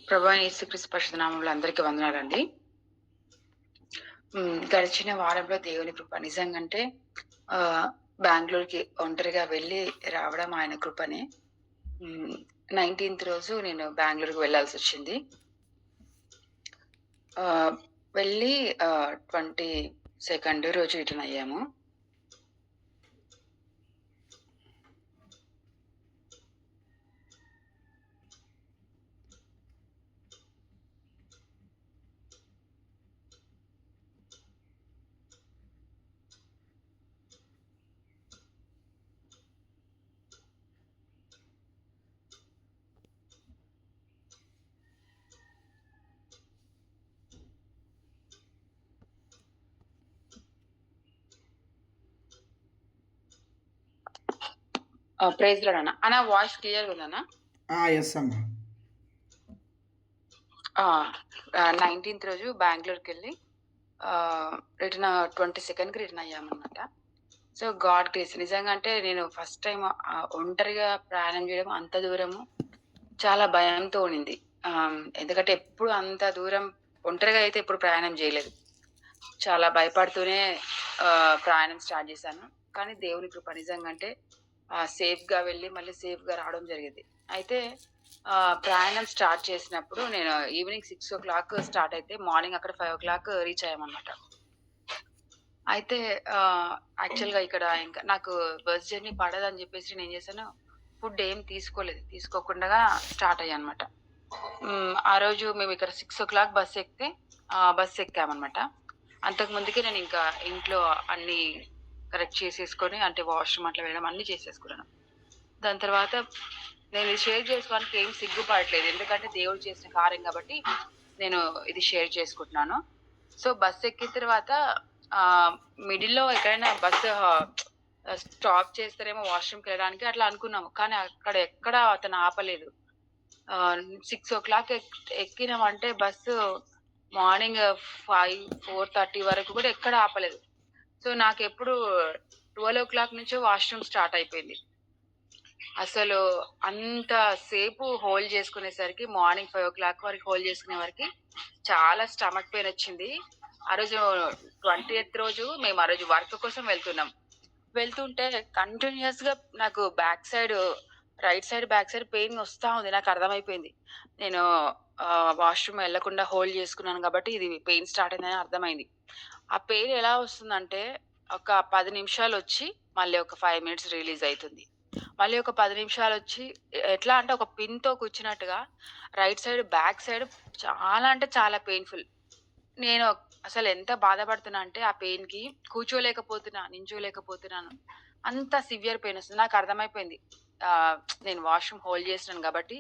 ప్రభువైన యేసుక్రీస్తు పరిశుద్ధ నామములో అందరికీ వందనాలండి. గడిచిన వారంలో దేవుని కృప నిజంగంటే ఆహ్, బెంగుళూరుకి ఒంటరిగా వెళ్ళి రావడం ఆయన కృపనే. 19థ్ రోజు నేను బెంగుళూరుకి వెళ్ళాల్సొచ్చింది. ఆహ్, వెళ్ళి 22nd రోజు రిటర్న్ అయ్యాము. ప్రైజ్ లార్డ్ అన్న. అన్న వాయిస్ క్లియర్‌గా ఉందన్న? ఎస్ అమ్మా. 19థ్ రోజు బెంగుళూరుకెళ్ళి రిటర్న్ 22కి రిటర్న్ అయ్యామన్నమాట. సో గాడ్ గ్రేస్ నిజంగా అంటే నేను ఫస్ట్ టైమ్ ఒంటరిగా ప్రయాణం చేయడం అంత దూరము చాలా భయంతో ఉండింది. ఎందుకంటే ఎప్పుడు అంత దూరం ఒంటరిగా అయితే ఎప్పుడు ప్రయాణం చేయలేదు. చాలా భయపడుతూనే ప్రయాణం స్టార్ట్ చేశాను. కానీ దేవుని కృప నిజంగా అంటే సేఫ్‌గా వెళ్ళి మళ్ళీ సేఫ్‌గా రావడం జరిగింది. అయితే ప్రయాణం స్టార్ట్ చేసినప్పుడు నేను ఈవినింగ్ 6:00 స్టార్ట్ అయితే మార్నింగ్ అక్కడ 5:00 రీచ్ అయ్యామన్నమాట. అయితే యాక్చువల్‌గా ఇక్కడ ఇంకా నాకు బస్ జర్నీ పడదని చెప్పేసి నేనేం చేశాను, ఫుడ్ ఏం తీసుకోలేదు. తీసుకోకుండా స్టార్ట్ అయ్యానన్నమాట. ఆ రోజు మేము ఇక్కడ 6:00 బస్ ఎక్కామన్నమాట. అంతకు ముందుకే నేను ఇంకా ఇంట్లో అన్నీ కరెక్ట్ చేసేసుకొని అంటే వాష్‌రూమ్ అట్లా వెళ్ళడం అన్నీ చేసేసుకున్నాను. దాని తర్వాత నేను ఇది షేర్ చేసుకోవడానికి ఏం సిగ్గుపడట్లేదు. ఎందుకంటే దేవుడు చేసిన కార్యం కాబట్టి నేను ఇది షేర్ చేసుకుంటున్నాను. సో బస్ ఎక్కిన తర్వాత మిడిల్‌లో ఎక్కడైనా బస్సు స్టాప్ చేస్తారేమో వాష్‌రూమ్‌కి వెళ్ళడానికి అట్లా అనుకున్నాము. కానీ అక్కడ ఎక్కడ అతను ఆపలేదు. 6:00 ఎక్కినామంటే బస్సు మార్నింగ్ 4:30 వరకు కూడా ఎక్కడ ఆపలేదు. సో నాకెప్పుడు 12:00 నుంచే వాష్‌రూమ్ స్టార్ట్ అయిపోయింది. అసలు అంత సేపు హోల్డ్ చేసుకునేసరికి మార్నింగ్ 5:00 వరకు హోల్డ్ చేసుకునే వరకి చాలా స్టమక్ పెయిన్ వచ్చింది. ఆ రోజు 20th రోజు మేము ఆ రోజు వర్క్ కోసం వెళ్తుంటే కంటిన్యూయస్‌గా నాకు right side, back side pain వస్తా ఉంది. నాకు అర్థమైపోయింది. నేను వాష్‌రూమ్ వెళ్ళకుండా హోల్డ్ చేసుకున్నాను కాబట్టి ఇది పెయిన్ స్టార్ట్ అయిందని అర్థమైంది. ఆ పెయిన్ ఎలా వస్తుందంటే ఒక 10 నిమిషాలొచ్చి మళ్ళీ ఒక 5 మినిట్స్ రిలీజ్ అయితుంది. మళ్ళీ ఒక 10 నిమిషాలొచ్చి ఎట్లా అంటే ఒక పిన్‌తో గుచ్చినట్టుగా రైట్ సైడ్, బ్యాక్ సైడ్ చాలా అంటే చాలా పెయిన్‌ఫుల్. నేను అసలెంత బాధపడుతున్నా అంటే ఆ పెయిన్‌కి కూర్చోలేకపోతున్నా, నించోలేకపోతున్నాను. అంత సివియర్ పెయినొస్తుంది. నాకర్థమైపోయింది. నేను వాష్‌రూమ్ హోల్డ్ చేస్తున్నాను గాబట్టి,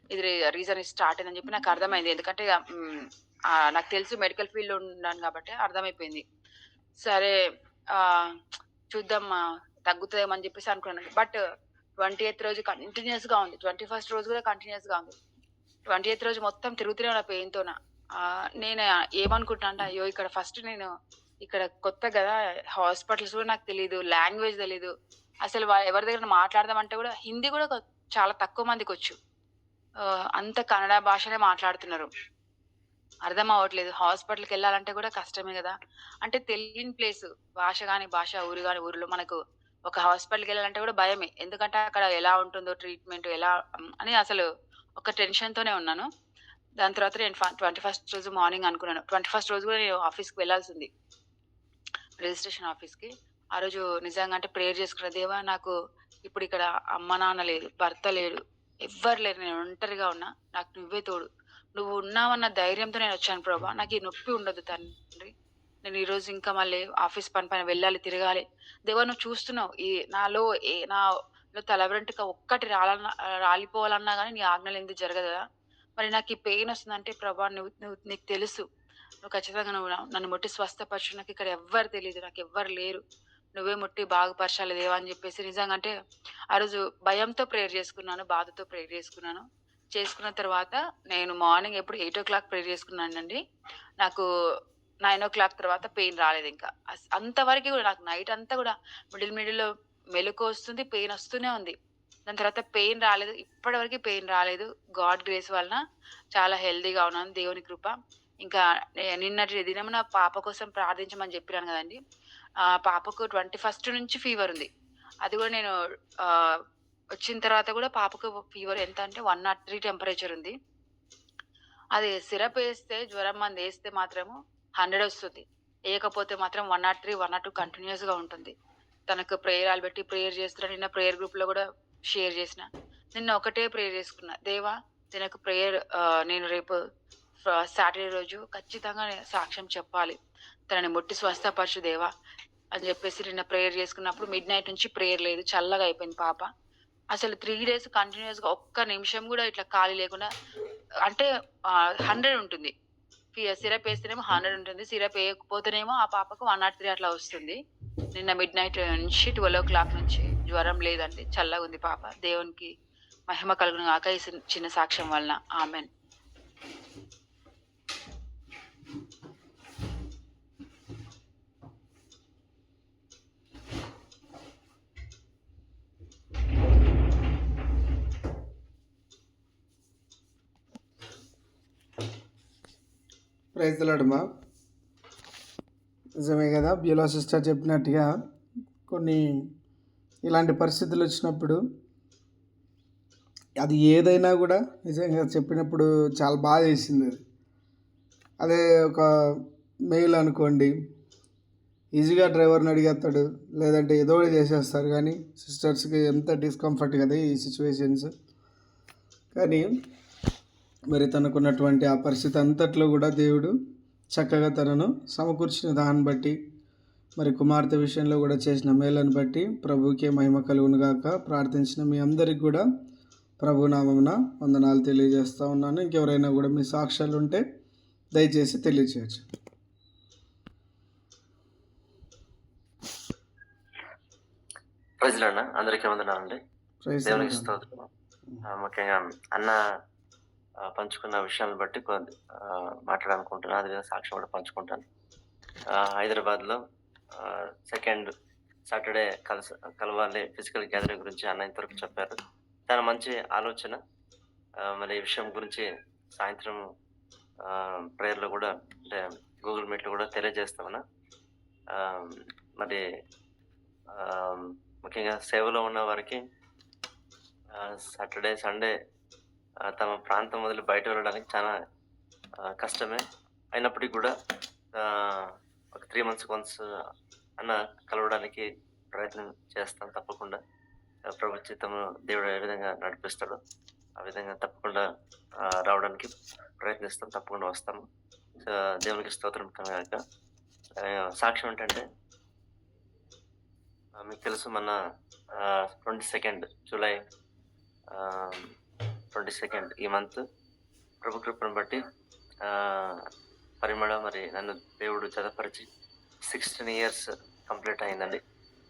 ఇది రీజన్ స్టార్ట్ అయిందని చెప్పి నాకర్థమైంది. ఎందుకంటే నాకు తెలుసు మెడికల్ ఫీల్డ్‌లో ఉన్నాను గాబట్టి అర్థమైపోయింది. సరే ఆహ్, చూద్దాం తగ్గుతదేమో అని చెప్పేసి అనుకున్నాను. బట్ 20th రోజు కంటిన్యూయస్‌గా ఉంది. 21st రోజు కూడా కంటిన్యూయస్‌గా ఉంది. 20th రోజు మొత్తం తిరుగుతూనే ఉన్నా పెయిన్‌తోన. నేను ఏమనుకుంటున్నా అంటే, అయ్యో! నేను ఇక్కడ కొత్త గదా! హాస్పిటల్స్ కూడా నాకు తెలీదు. లాంగ్వేజ్ తెలీదు. అసలు ఎవరి దగ్గర మాట్లాడదామంటే కూడా హిందీ కూడా చాలా తక్కువ మందికొచ్చు. అంతా కన్నడ భాషనే మాట్లాడుతున్నారు. అర్థం అవ్వట్లేదు. హాస్పిటల్‌కెళ్ళాలంటే కూడా కష్టమే గదా! అంటే తెలియని ప్లేసు. ఊరు గాని ఊరిలో మనకు ఒక హాస్పిటల్‌కెళ్ళాలంటే కూడా భయమే. ఎందుకంటే అక్కడ ఎలా ఉంటుందో ట్రీట్‌మెంట్ అని అసలు ఒక టెన్షన్‌తోనే ఉన్నాను. దాని తర్వాత నేను 21st రోజు మార్నింగ్ అనుకున్నాను. 21st రోజు కూడా నేను ఆఫీస్‌కి వెళ్ళాల్సింది. రిజిస్ట్రేషన్ ఆఫీస్‌కి. ఆ రోజు నిజంగా అంటే ప్రేయర్ చేసుకున్న దేవా నాకు ఇప్పుడిక్కడ అమ్మ, నాన్న లేరు, భర్త లేడు, ఎవ్వరు లేరు. నేను ఒంటరిగా ఉన్నా. నాకు నువ్వే తోడు. నువ్వు ఉన్నావన్న ధైర్యంతో నేనొచ్చాను ప్రభా! నాకు ఈ నొప్పి ఉండొద్దు తండ్రి. నేను ఈరోజు ఇంకా మళ్ళీ ఆఫీస్ పని పైన వెళ్ళాలి, తిరగాలి. దేవా నువ్వు చూస్తున్నావు. నాలో తల వెంట్రుక ఒక్కటి రాలిపోవాలన్నా గాని నీ ఆజ్ఞ లేనిదే జరగదా? మరి నాకు ఈ పెయిన్ వస్తుందంటే ప్రభా నువ్వు నువ్వు నీకు తెలుసు. నువ్వు ఖచ్చితంగా నన్ను ముట్టి స్వస్థపరచు. నాకిక్కడ ఎవ్వరు తెలీదు. నాకెవ్వరు లేరు. నువ్వే ముట్టి బాగుపరచాలి దేవా అని చెప్పేసి నిజంగా అంటే ఆ రోజు భయంతో ప్రేయర్ చేసుకున్నాను. బాధతో ప్రేయర్ చేసుకున్నాను. చేసుకున్న తర్వాత నేను మార్నింగ్ ఎప్పుడు 8:00 ప్రేయర్ చేసుకున్నానండి. నాకు 9:00 తర్వాత పెయిన్ రాలేదింకా. అంతవరకి గూడా నాకు నైట్ అంతా గూడా మిడిల్‌లో మెలుకువ వస్తుంది. పెయిన్ వస్తూనే ఉంది. దాని తర్వాత పెయిన్ రాలేదు. ఇప్పటివరకి పెయిన్ రాలేదు. గాడ్ గ్రేస్ వలన చాలా హెల్తీగా ఉన్నాను. దేవుని కృప. ఇంకా నిన్నటి దినమున పాప కోసం ప్రార్థించమని చెప్పినాను గదండీ! పాపకు 21 నుంచి ఫీవరుంది. అది గూడా నేను వచ్చిన తర్వాత గూడా పాపకు ఫీవర్ ఎంత అంటే 103 టెంపరేచర్ ఉంది. అది సిరప్ ఏస్తే జ్వరం మందేస్తే మాత్రము 100 ఒస్తుంది. ఏయకపోతే మాత్రం 103, 102 కంటిన్యూయస్‌గా ఉంటుంది. తనకు ప్రేయరాలు పెట్టి ప్రేయర్ చేస్తున్నా. నిన్న ప్రేయర్ గ్రూప్‌లో గూడా షేర్ చేసిన. నిన్న ఒకటే ప్రేయర్ చేసుకున్నా. దేవా తినకు ప్రేయర్ నేను రేపు సాటర్‌డే రోజు ఖచ్చితంగా సాక్ష్యం చెప్పాలి. తనని ముట్టి స్వస్థపరచు దేవా అని చెప్పేసి నిన్న ప్రేయర్ చేసుకున్నప్పుడు మిడ్‌నైట్ నుంచి ప్రేయర్ లేదు. చల్లగా అయిపోయింది పాప. అసలు 3 డేస్ కంటిన్యూయస్‌గా ఒక్క నిమిషం గూడా ఇట్లా ఖాళీ లేకుండా అంటే 100 ఉంటుంది. సిరప్ ఏస్తేనేమో 100 ఉంటుంది. సిరప్ ఏయకపోతేనేమో ఆ పాపకు 103 అట్లా వస్తుంది. నిన్న మిడ్‌నైట్ నుంచి 12:00 నుంచి జ్వరం లేదండి. చల్లగుంది పాప. దేవునికి మహిమ కలుగును గాక ఈ చిన్న సాక్ష్యం వలన. ఆమేన్. ప్రైజ్ ది లార్డ్ అమ్మా. నిజమే కదా, బ్యూలా సిస్టర్ చెప్పినట్టుగా కొన్ని ఇలాంటి పరిస్థితులు వచ్చినప్పుడు అది ఏదైనా కూడా నిజంగా చెప్పినప్పుడు చాలా బాధ వేసింది. అదే ఒక మెయిల్ అనుకోండి, ఈజీగా డ్రైవర్ని అడిగేస్తాడు, లేదంటే ఏదో ఒకటి చేసేస్తారు. కానీ సిస్టర్స్కి ఎంత డిస్కంఫర్ట్ కదా ఈ సిచ్యువేషన్స్. కానీ మరి తనకున్నటువంటి ఆ పరిస్థితి అంతట్లో కూడా దేవుడు చక్కగా తనను సమకూర్చిన దాన్ని బట్టి, మరి కుమార్తె విషయంలో కూడా చేసిన మేలను బట్టి ప్రభువుకే మహిమ కలుగునుగాక. ప్రార్థించిన మీ అందరికి కూడా ప్రభునామమున వందనాలు తెలియజేస్తూ ఉన్నాను. ఇంకెవరైనా కూడా మీ సాక్ష్యాలు ఉంటే దయచేసి తెలియచేయచ్చు. ప్రజలన్న అందరికీ వందనాలండి. దేవునికి స్తోత్రం. ముఖ్యంగా అన్న పంచుకున్న విషయాలను బట్టి మాట్లాడాలనుకుంటున్నాను. అదేవిధంగా సాక్ష్యం కూడా పంచుకుంటాను. హైదరాబాద్లో సెకండ్ సాటర్డే కలవాలి ఫిజికల్ గ్యాదరింగ్ గురించి అన్న ఇంతవరకు చెప్పారు. చాలా మంచి ఆలోచన. మరి ఈ విషయం గురించి సాయంత్రం ప్రేయర్లో కూడా అంటే గూగుల్ మీట్లో కూడా తెలియజేస్తామన్నా. మరి ముఖ్యంగా సేవలో ఉన్న వారికి సాటర్డే సండే తమ ప్రాంతం వదిలి బయట వెళ్ళడానికి చాలా కష్టమే. అయినప్పటికీ కూడా ఒక 3 months వన్స్ అన్న కలవడానికి ప్రయత్నం చేస్తాం. తప్పకుండా ప్రభు చిత్తము దేవుడు ఏ విధంగా నడిపిస్తాడో ఆ విధంగా తప్పకుండా రావడానికి ప్రయత్నిస్తాం. తప్పకుండా వస్తాము. దేవునికి స్తోత్రం కనుక సాక్ష్యం ఏంటంటే, మీకు తెలుసు మొన్న 22nd జూలై 22nd ఈ మంత్ ప్రభు కృపను బట్టి పరిమళ మరి నన్ను దేవుడు చదపరిచి 16 years కంప్లీట్ అయిందండి.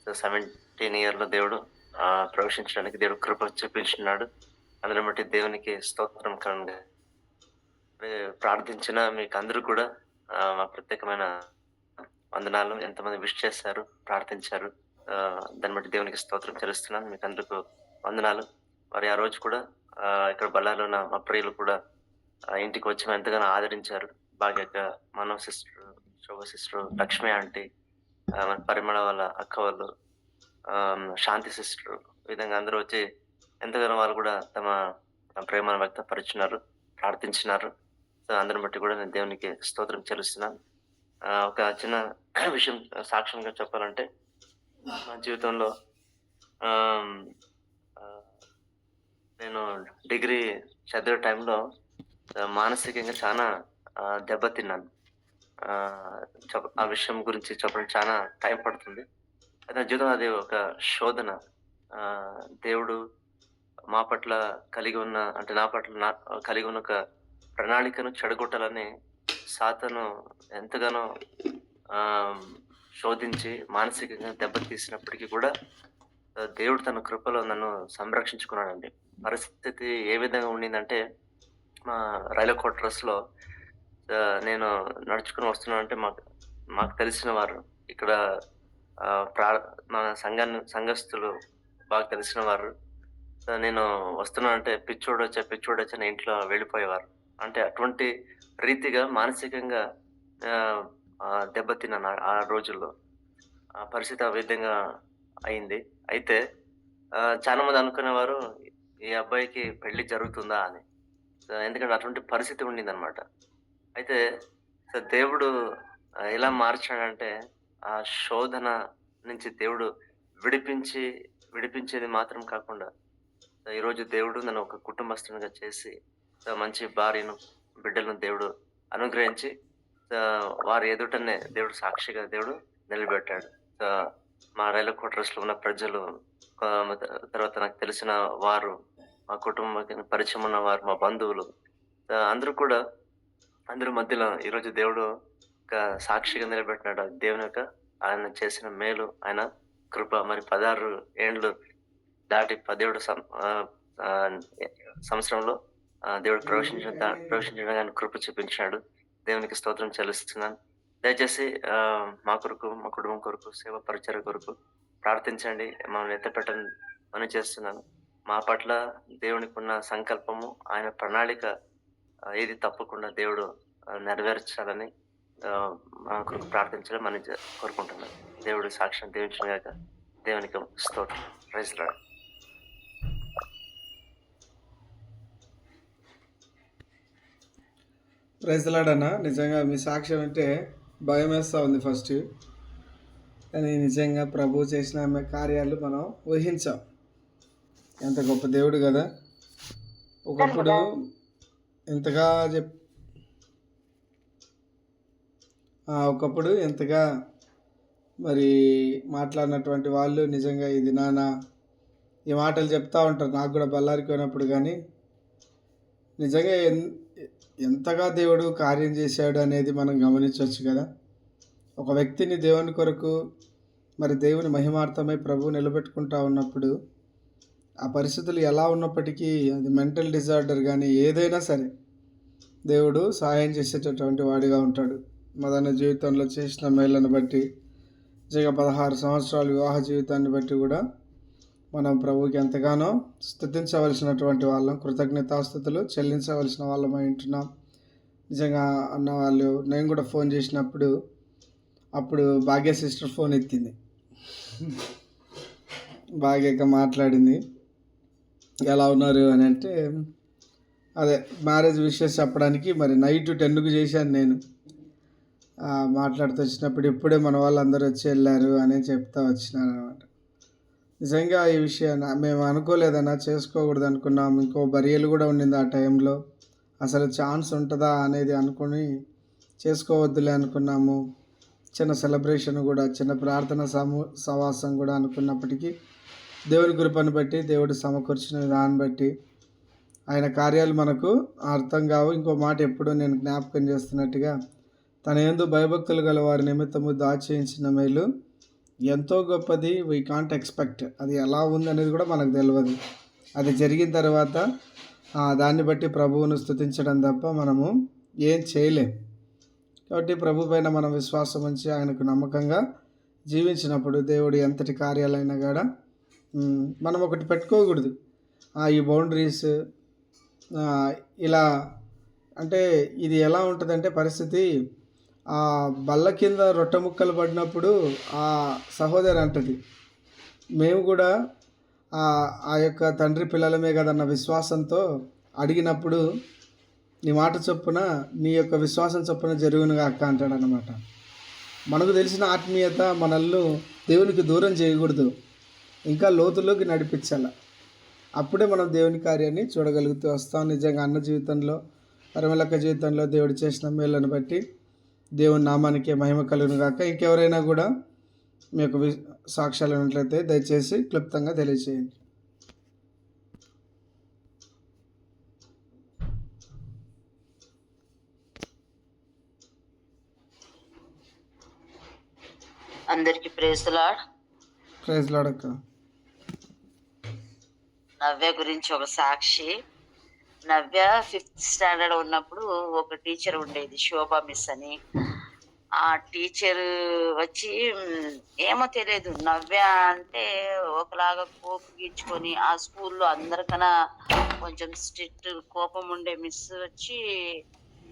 సో 17 yearలో దేవుడు ప్రవేశించడానికి దేవుడు కృప చూపించున్నాడు. అందులో బట్టి దేవునికి స్తోత్రం కనుక ప్రార్థించిన మీకు అందరూ కూడా మా ప్రత్యేకమైన వందనాలు. ఎంతమంది విష్ చేశారు, ప్రార్థించారు, దాన్ని బట్టి దేవునికి స్తోత్రం చెల్లిస్తున్నాను. మీకు అందరికీ వందనాలు. మరి ఆ రోజు కూడా ఇక్కడ బళ్ళారిలో ఉన్న మా ప్రియులు కూడా ఇంటికి వచ్చి ఎంతగానో ఆదరించారు. బాగా మనో సిస్టర్, శోభ సిస్టర్, లక్ష్మి ఆంటీ, పరిమళ వాళ్ళ అక్క వాళ్ళు, శాంతి సిస్టర్, ఈ విధంగా అందరూ వచ్చి ఎంతగానో వాళ్ళు కూడా తమ ప్రేమను వ్యక్తపరిచినారు, ప్రార్థించినారు. సో అందరిని బట్టి కూడా నేను దేవునికి స్తోత్రం చెల్లిస్తున్నాను. ఒక చిన్న విషయం సాక్ష్యంగా చెప్పాలంటే, నా జీవితంలో నేను డిగ్రీ చదివే టైంలో మానసికంగా చాలా దెబ్బతిన్నాను. ఆ విషయం గురించి చెప్పడం చాలా టైం పడుతుంది. నా జీవితం అది ఒక శోధన. దేవుడు మా పట్ల కలిగి ఉన్న, అంటే నా పట్ల కలిగి ఉన్న ఒక ప్రణాళికను చెడగొట్టాలని సాతాను ఎంతగానో శోధించి మానసికంగా దెబ్బతీసినప్పటికీ కూడా దేవుడు తన కృపలో నన్ను సంరక్షించుకున్నాడండి. పరిస్థితి ఏ విధంగా ఉండిందంటే, మా రైల్వే క్వార్టర్స్లో నేను నడుచుకుని వస్తున్నానంటే మాకు తెలిసిన వారు ఇక్కడ మన సంఘస్థులు బాగా తెలిసిన వారు నేను వస్తున్నానంటే పిచ్చోడొచ్చా అని ఇంట్లో వెళ్ళిపోయేవారు. అంటే అటువంటి రీతిగా మానసికంగా ఆహ్, దెబ్బతిన్నాను ఆ రోజుల్లో. ఆ పరిస్థితి ఆ విధంగా అయింది. అయితే చాలా మంది అనుకునేవారు, ఈ అబ్బాయికి పెళ్లి జరుగుతుందా అని. ఎందుకంటే అటువంటి పరిస్థితి ఉండిందనమాట. అయితే దేవుడు ఎలా మార్చాడంటే, ఆ శోధన నుంచి దేవుడు విడిపించి విడిపించేది మాత్రం కాకుండా, ఈరోజు దేవుడు నన్ను ఒక కుటుంబస్తునిగా చేసి, మంచి భార్యను, బిడ్డలను దేవుడు అనుగ్రహించి, వారి ఎదుటనే దేవుడు సాక్షిగా దేవుడు నిలబెట్టాడు. మా రైల్వే క్వార్టర్స్‌లో ఉన్న ప్రజలు, తర్వాత నాకు తెలిసిన వారు, మా కుటుంబకి పరిచయం ఉన్నవారు, మా బంధువులు, అందరూ కూడా అందరి మధ్యలో ఈరోజు దేవుడు ఒక సాక్షిగా నిలబెట్టినాడు. దేవుని యొక్క ఆయన చేసిన మేలు, ఆయన కృప. మరి 16 ఏండ్లు దాటి 17 సంవత్సరంలో దేవుడు ప్రవేశించడానికి ఆయన కృప చూపించాడు. దేవునికి స్తోత్రం చెల్లిస్తున్నాను. దయచేసి మా కొరకు, మా కుటుంబం కొరకు, సేవ పరిచర్య కొరకు ప్రార్థించండి. మమ్మల్ని ఎత్తపెట్టండి మనవి చేస్తున్నాను. మా పట్ల దేవునికున్న సంకల్పము, ఆయన ప్రణాళిక ఏది తప్పకుండా దేవుడు నెరవేర్చాలని మా కొరకు ప్రార్థించడం మనం కోరుకుంటున్నాను. దేవుడు సాక్ష్యం దీవించునుగాక. దేవునికి స్తోత్రం. Praise lord. ప్రైజ్ లార్డ్ అన్న. నిజంగా మీ సాక్ష్యం అంటే భయం వేస్తూ ఉంది ఫస్ట్. కానీ నిజంగా ప్రభు చేసిన కార్యాలు మనం ఊహించాం. ఎంత గొప్ప దేవుడు కదా. ఒకప్పుడు ఎంతగా ఒకప్పుడు ఎంతగా మరి మాట్లాడినటువంటి వాళ్ళు నిజంగా ఇది నాన్న ఈ మాటలు చెప్తూ ఉంటారు. నాకు కూడా బళ్ళారికి పోయినప్పుడు. కానీ నిజంగా ఎంతగా దేవుడు కార్యం చేశాడు అనేది మనం గమనించవచ్చు కదా. ఒక వ్యక్తిని దేవుని కొరకు మరి దేవుని మహిమార్థమై ప్రభువు నిలబెట్టుకుంటా ఉన్నప్పుడు ఆ పరిస్థితులు ఎలా ఉన్నప్పటికీ, అది మెంటల్ డిజార్డర్ కానీ ఏదైనా సరే దేవుడు సహాయం చేసేటటువంటి వాడిగా ఉంటాడు. మదన జీవితంలో చేసిన మేళ్ళను బట్టి, నిజంగా 16 సంవత్సరాల వివాహ జీవితాన్ని బట్టి కూడా మనం ప్రభువుకి ఎంతగానో స్తుతించవలసినటువంటి వాళ్ళం, కృతజ్ఞతాస్తుతులు చెల్లించవలసిన వాళ్ళమై ఉంటున్నాం. నిజంగా అన్న వాళ్ళు, నేను కూడా ఫోన్ చేసినప్పుడు అప్పుడు భాగ్య సిస్టర్ ఫోన్ ఎత్తింది. భాగ్యక మాట్లాడింది, ఎలా ఉన్నారు అని అంటే, అదే మ్యారేజ్ విషెస్ చెప్పడానికి మరి నైట్ 10కు చేశాను నేను. మాట్లాడుతూ వచ్చినప్పుడు ఇప్పుడే మన వాళ్ళందరూ వచ్చి వెళ్ళారు అని చెప్తా వచ్చినాను అనమాట. నిజంగా ఈ విషయాన్ని మేము అనుకోలేదన్నా, చేసుకోకూడదు అనుకున్నాము. ఇంకో బరియలు కూడా ఉండింది ఆ టైంలో. అసలు ఛాన్స్ ఉంటుందా అనేది అనుకుని చేసుకోవద్దులే అనుకున్నాము. చిన్న సెలబ్రేషన్ కూడా, చిన్న ప్రార్థన సవాసం కూడా అనుకున్నప్పటికీ దేవుని కృపను బట్టి, దేవుడు సమకూర్చిన దాన్ని బట్టి ఆయన కార్యాలు మనకు అర్థం కావు. ఇంకో మాట ఎప్పుడూ నేను జ్ఞాపకం చేస్తున్నట్టుగా, తన యందు భయభక్తులు గల వారి నిమిత్తము దాచేయించిన మేలు ఎంతో గొప్పది. We can't expect. అది ఎలా ఉందనేది కూడా మనకు తెలియదు. అది జరిగిన తర్వాత దాన్ని బట్టి ప్రభువును స్తుతించడం తప్ప మనము ఏం చేయలేం. కాబట్టి ప్రభు పైన మనం విశ్వాసం ఉంచి ఆయనకు నమ్మకంగా జీవించినప్పుడు దేవుడు ఎంతటి కార్యాలైనా కూడా మనం ఒకటి పెట్టుకోకూడదు, ఈ బౌండరీస్ ఇలా. అంటే ఇది ఎలా ఉంటుందంటే పరిస్థితి, ఆ బల్ల కింద రొట్టె ముక్కలు పడినప్పుడు ఆ సహోదరి అంటది, మేము కూడా ఆ యొక్క తండ్రి పిల్లలమే కదన్న విశ్వాసంతో అడిగినప్పుడు నీ మాట చొప్పున, నీ యొక్క విశ్వాసం చొప్పున జరుగునుగా అక్క అంటాడు అన్నమాట. మనకు తెలిసిన ఆత్మీయత మనల్ని దేవునికి దూరం చేయకూడదు, ఇంకా లోతులోకి నడిపించాలి. అప్పుడే మనం దేవుని కార్యాన్ని చూడగలుగుతూ వస్తాం. నిజంగా అన్న జీవితంలో, పరిమళక్క జీవితంలో దేవుడు చేసిన మేళ్ళను బట్టి దేవుని నామానికి మహిమ కలుగును గాక. ఇంకెవరైనా కూడా మీ యొక్క సాక్ష్యాలు ఉన్నట్లయితే దయచేసి క్లుప్తంగా తెలియజేయండి. అందరికి ప్రైజ్ లార్డ్. ప్రైజ్ లార్డ్ అక్క. నవ్య గురించి ఒక సాక్షి. నవ్య 5th స్టాండర్డ్ ఉన్నప్పుడు ఒక టీచర్ ఉండేది, శోభా మిస్ అని. ఆ టీచర్ వచ్చి ఏమో తెలియదు, నవ్య అంటే ఒకలాగా కోపగించుకొని ఆ స్కూల్లో అందరికన్నా కొంచెం స్ట్రిక్ట్ కోపం ఉండే మిస్ వచ్చి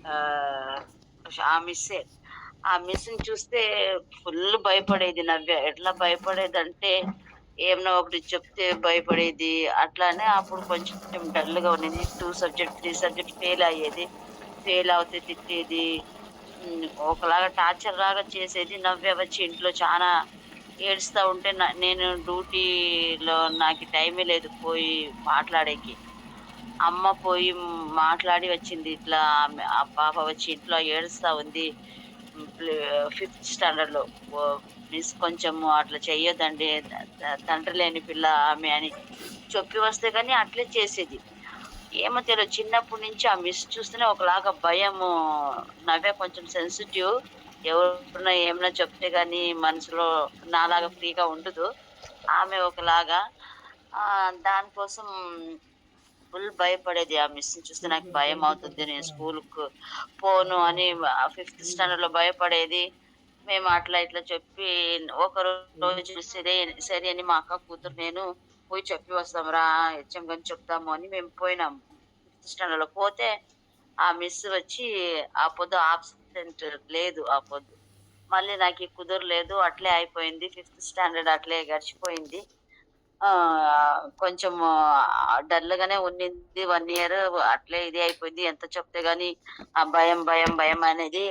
ఆ ఆ మిస్సే. ఆ మిస్‌ని చూస్తే ఫుల్ భయపడేది నవ్య. ఎట్లా భయపడేదంటే, ఏమన్నా ఒకటి చెప్తే భయపడేది. అట్లానే అప్పుడు కొంచెం డల్‌గా ఉన్నింది. 2 సబ్జెక్ట్, 3 సబ్జెక్ట్ ఫెయిల్ అయ్యేది. ఫెయిల్ అవుతే తిట్టేది. ఒకలాగా టార్చర్ లాగా చేసేది. నవ్య వచ్చి ఇంట్లో చానా ఏడుస్తా ఉంటే నేను డ్యూటీలో నాకు టైమే లేదు పోయి మాట్లాడేకి. అమ్మ పోయి మాట్లాడి వచ్చింది. ఇట్లా ఆ పాప వచ్చి ఇంట్లో ఏడుస్తా ఉంది. ఫిఫ్త్ స్టాండర్డ్‌లో. మిస్ కొంచెము అట్లా చెయ్యొద్దండి. తండ్రి లేని పిల్ల ఆమె అని చెప్పి వస్తే గాని అట్లే చేసేది. ఏమో తెలీదు, చిన్నప్పటి నుంచి ఆ మిస్ చూస్తేనే ఒకలాగా భయము. నవ్య కొంచెం సెన్సిటివ్. ఎవరన్నా ఏమన్నా చెప్తే గాని మనసులో నాలాగా ఫ్రీగా ఉండదు. ఆమె ఒకలాగా. దానికోసం ఫుల్ భయపడేది. ఆ మిస్‌ని చూస్తే నాకు భయమవుతుంది. నేను స్కూలుకు పోను అని ఫిఫ్త్ స్టాండర్డ్‌లో భయపడేది. మేము అట్లా ఇట్లా చెప్పి ఒకరోజు సరే సరే అని మా అక్క కూతురు నేను పోయి చెప్పి వస్తాం రా, హెచ్ఎం గారికి చెప్తాము అని మేము పోయినాం. ఫిఫ్త్ స్టాండర్డ్‌లో పోతే ఆ మిస్ వచ్చి ఆ పొద్దు ఆబ్సెంట్ లేదు ఆ పొద్దు. మళ్ళీ నాకి కుదరలేదు. అట్లే అయిపోయింది. ఫిఫ్త్ స్టాండర్డ్ అట్లే గడిచిపోయింది. కొంచెం డల్‌గానే ఉన్నింది. 1 ఇయర్ అట్లే ఇది అయిపోయింది. ఎంత చెప్తే గాని ఆ భయం, భయం, భయం అనేది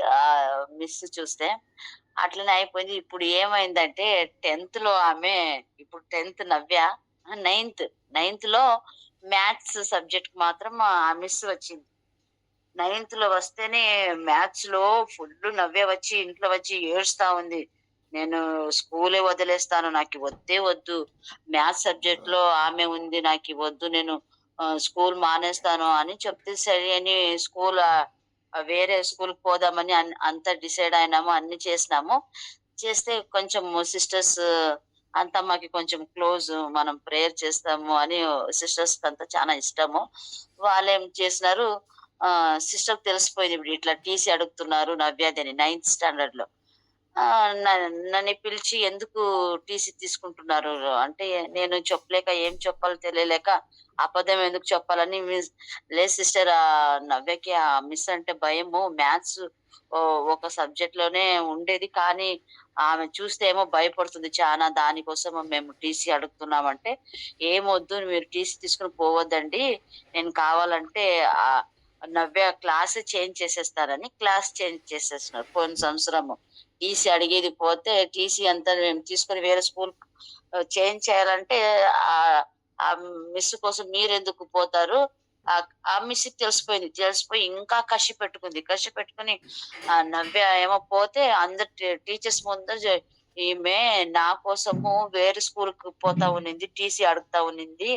మిస్ చూస్తే. అట్లనే అయిపోయింది. ఇప్పుడు ఏమైందంటే 10థ్‌లో ఆమె, ఇప్పుడు 10థ్ నవ్య, నైన్త్, నైన్త్‌లో మ్యాథ్స్ సబ్జెక్ట్‌కి మాత్రం ఆ మిస్ వచ్చింది. నైన్త్‌లో వస్తేనే మ్యాథ్స్‌లో ఫుల్లు నవ్య వచ్చి ఇంట్లో వచ్చి ఏడుస్తా ఉంది. నేను స్కూలే వదిలేస్తాను. నాకి వద్దే వద్దు. మ్యాథ్స్ సబ్జెక్ట్‌లో ఆమె ఉంది. నాకి వద్దు. నేను స్కూల్ మానేస్తాను అని చెప్తే సరే అని వేరే స్కూల్‌కి పోదామని అంతా డిసైడ్ అయినాము. అన్నీ చేసినాము. చేస్తే కొంచెం సిస్టర్స్ అంతా మాకి కొంచెం క్లోజ్. మనం ప్రేయర్ చేస్తాము అని సిస్టర్స్‌కంతా చానా ఇష్టము. వాళ్ళేం చేసినారు, సిస్టర్‌కి తెలిసిపోయింది ఇప్పుడు ఇట్లా టీసీ అడుగుతున్నారు నవ్యాదని నైన్త్ స్టాండర్డ్‌లో. ఆ! న నన్ను పిలిచి ఎందుకు టీసీ తీసుకుంటున్నారు అంటే, నేను చెప్పలేక ఏం చెప్పాలో తెలియలేక అబద్ధం ఎందుకు చెప్పాలని లేదు సిస్టర్, నవ్యకి ఆ మిస్ అంటే భయము. మ్యాథ్స్ ఒక సబ్జెక్ట్‌లోనే ఉండేది. కానీ ఆమె చూస్తే ఏమో భయపడుతుంది చానా. దానికోసం మేము టీసీ అడుగుతున్నామంటే, "ఏమొద్దు, మీరు టీసీ తీసుకొని పోవద్దండి. నేను కావాలంటే నవ్య క్లాసే చేంజ్ చేసేస్తానని" క్లాస్ చేంజ్ చేసేసినారు పోయిన సంవత్సరము. టీసీ అడిగేది పోతే టీసీ అంతా మేము తీసుకొని వేరే స్కూల్ చేంజ్ చేయాలంటే ఆహ్, ఆ మిస్ కోసం మీరెందుకు పోతారు? ఆ మిస్‌కి తెలిసిపోయింది. తెలిసిపోయి ఇంకా కసి పెట్టుకుంది. కసి పెట్టుకొని నవ్య ఏమో పోతే అందరు టీచర్స్ ముందర ఈమె నా కోసము వేరే స్కూల్‌కి పోతా ఉన్నింది. టీసీ అడుగుతా ఉన్నింది.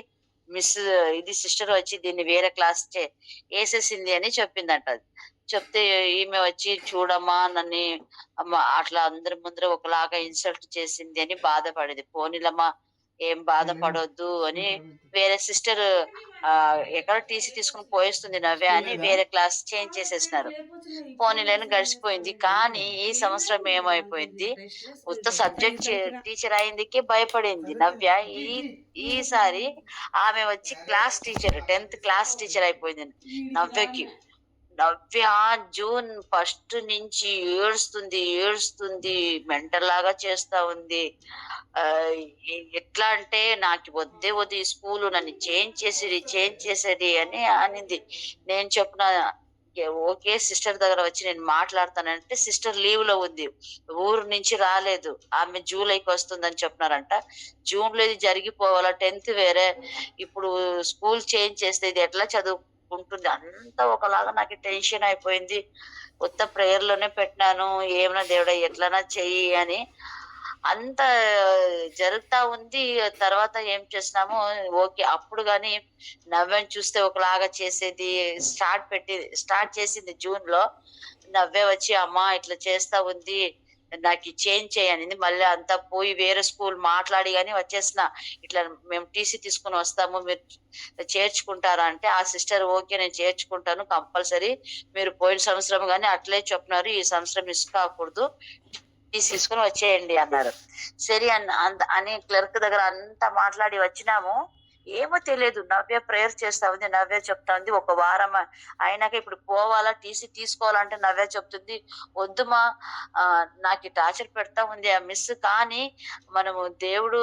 మిస్ ఇది సిస్టర్ వచ్చి దీన్ని వేరే క్లాస్ ఏసేసింది అని చెప్పిందంట అది. చెప్తే ఈమె వచ్చి చూడమ్మా నన్ను అట్లా అందరి ముందర ఒకలాగా ఇన్సల్ట్ చేసింది అని బాధపడేది. పోనీలమ్మా ఏం బాధపడొద్దు అని వేరే సిస్టర్ ఎక్కడో టీసీ తీసుకొని పోయేస్తుంది నవ్య అని వేరే క్లాస్ చేంజ్ చేసేసినారు. పోనీలే అని గడిచిపోయింది. కానీ ఈ సంవత్సరం ఏమైపోయింది, ఉత్త సబ్జెక్ట్ టీచర్ అయిందికే భయపడింది నవ్య. ఈ ఈసారి ఆమె వచ్చి క్లాస్ టీచర్, 10థ్ క్లాస్ టీచర్ అయిపోయింది నవ్యకి. నవ్య జూన్ ఫస్ట్ నుంచి ఏడుస్తుంది, ఏడుస్తుంది. మెంటల్‌లాగా చేస్తా ఉంది. ఎట్లా అంటే నాకు వద్దే వద్దు ఈ స్కూలు, నన్ను చేంజ్ చేసేది అని అనింది. నేను చెప్పిన ఓకే సిస్టర్ దగ్గర వచ్చి నేను మాట్లాడతానంటే సిస్టర్ లీవ్‌లో ఉంది. ఊరు నుంచి రాలేదు. ఆమె జూలైకి వస్తుందని చెప్పినారంట. జూన్‌లో ఇది జరిగిపోవాలా, 10థ్ వేరే. ఇప్పుడు స్కూల్ చేంజ్ చేస్తే ఇది ఎట్లా చదువుకుంటుంది? అంతా ఒకలాగా నాకు టెన్షన్ అయిపోయింది. ఉత్త ప్రేయర్‌లోనే పెట్టినాను. ఏమైనా దేవుడా ఎట్లైనా చెయ్యి అని. అంత జరుగుతా ఉంది. తర్వాత ఏం చేసినాము, ఓకే. అప్పుడు గాని నవ్యని చూస్తే ఒకలాగా చేసేది. స్టార్ట్ చేసింది జూన్‌లో. నవ్య వచ్చి అమ్మ ఇట్లా చేస్తా ఉంది. నాకు చేంజ్ చేయనింది. మళ్ళీ అంతా పోయి వేరే స్కూల్ మాట్లాడి గాని వచ్చేసిన. ఇట్లా మేము టీసీ తీసుకొని వస్తాము, మీరు చేర్చుకుంటారా అంటే, ఆ సిస్టర్ ఓకే నేను చేర్చుకుంటాను కంపల్సరీ. మీరు పోయిన సంవత్సరం గాని అట్లే చెప్పినారు, ఈ సంవత్సరం మిస్ కాకూడదు, టీసీ తీసుకొని వచ్చేయండి అన్నారు. సరే అని క్లర్క్ దగ్గర అంతా మాట్లాడి వచ్చినాము. ఏమో తెలియదు, నవ్య ప్రేయర్ చేస్తా ఉంది, నవ్య చెప్తా ఉంది. ఒక వారం అయినాక ఇప్పుడు పోవాలా, టీసీ తీసుకోవాలంటే నవ్య చెప్తుంది, వద్దుమా నాకు టార్చర్ పెడతా ఉంది ఆ మిస్, కానీ మనము దేవుడు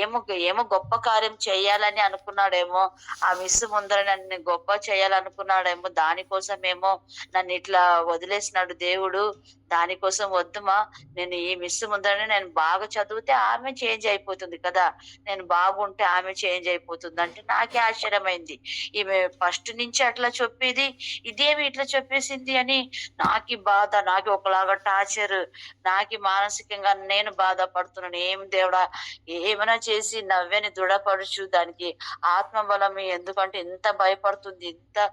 ఏమో ఏమో గొప్ప కార్యం చేయాలని అనుకున్నాడేమో, ఆ మిస్ ముందర నన్ను గొప్ప చేయాలనుకున్నాడేమో, దానికోసమేమో నన్ను ఇట్లా వదిలేసినాడు దేవుడు, దానికోసం వద్దుమా, నేను ఈ మిస్ ముందరనే నేను బాగా చదివితే ఆమె చేంజ్ అయిపోతుంది కదా, నేను బాగుంటే ఆమె చేంజ్ అయిపోతుంది అంటే నాకే ఆశ్చర్యమైంది. ఈమె ఫస్ట్ నుంచి అట్లా చెప్పేది, ఇదేమి ఇట్లా చెప్పేసింది అని నాకి బాధ, నాకు ఒకలాగా టార్చర్, నాకి మానసికంగా నేను బాధపడుతున్నాను. ఏం దేవుడా, ఏమైనా చేసి నవ్యని దృఢపరచు, దానికి ఆత్మబలం, ఎందుకంటే ఎంత భయపడుతుంది, ఇంత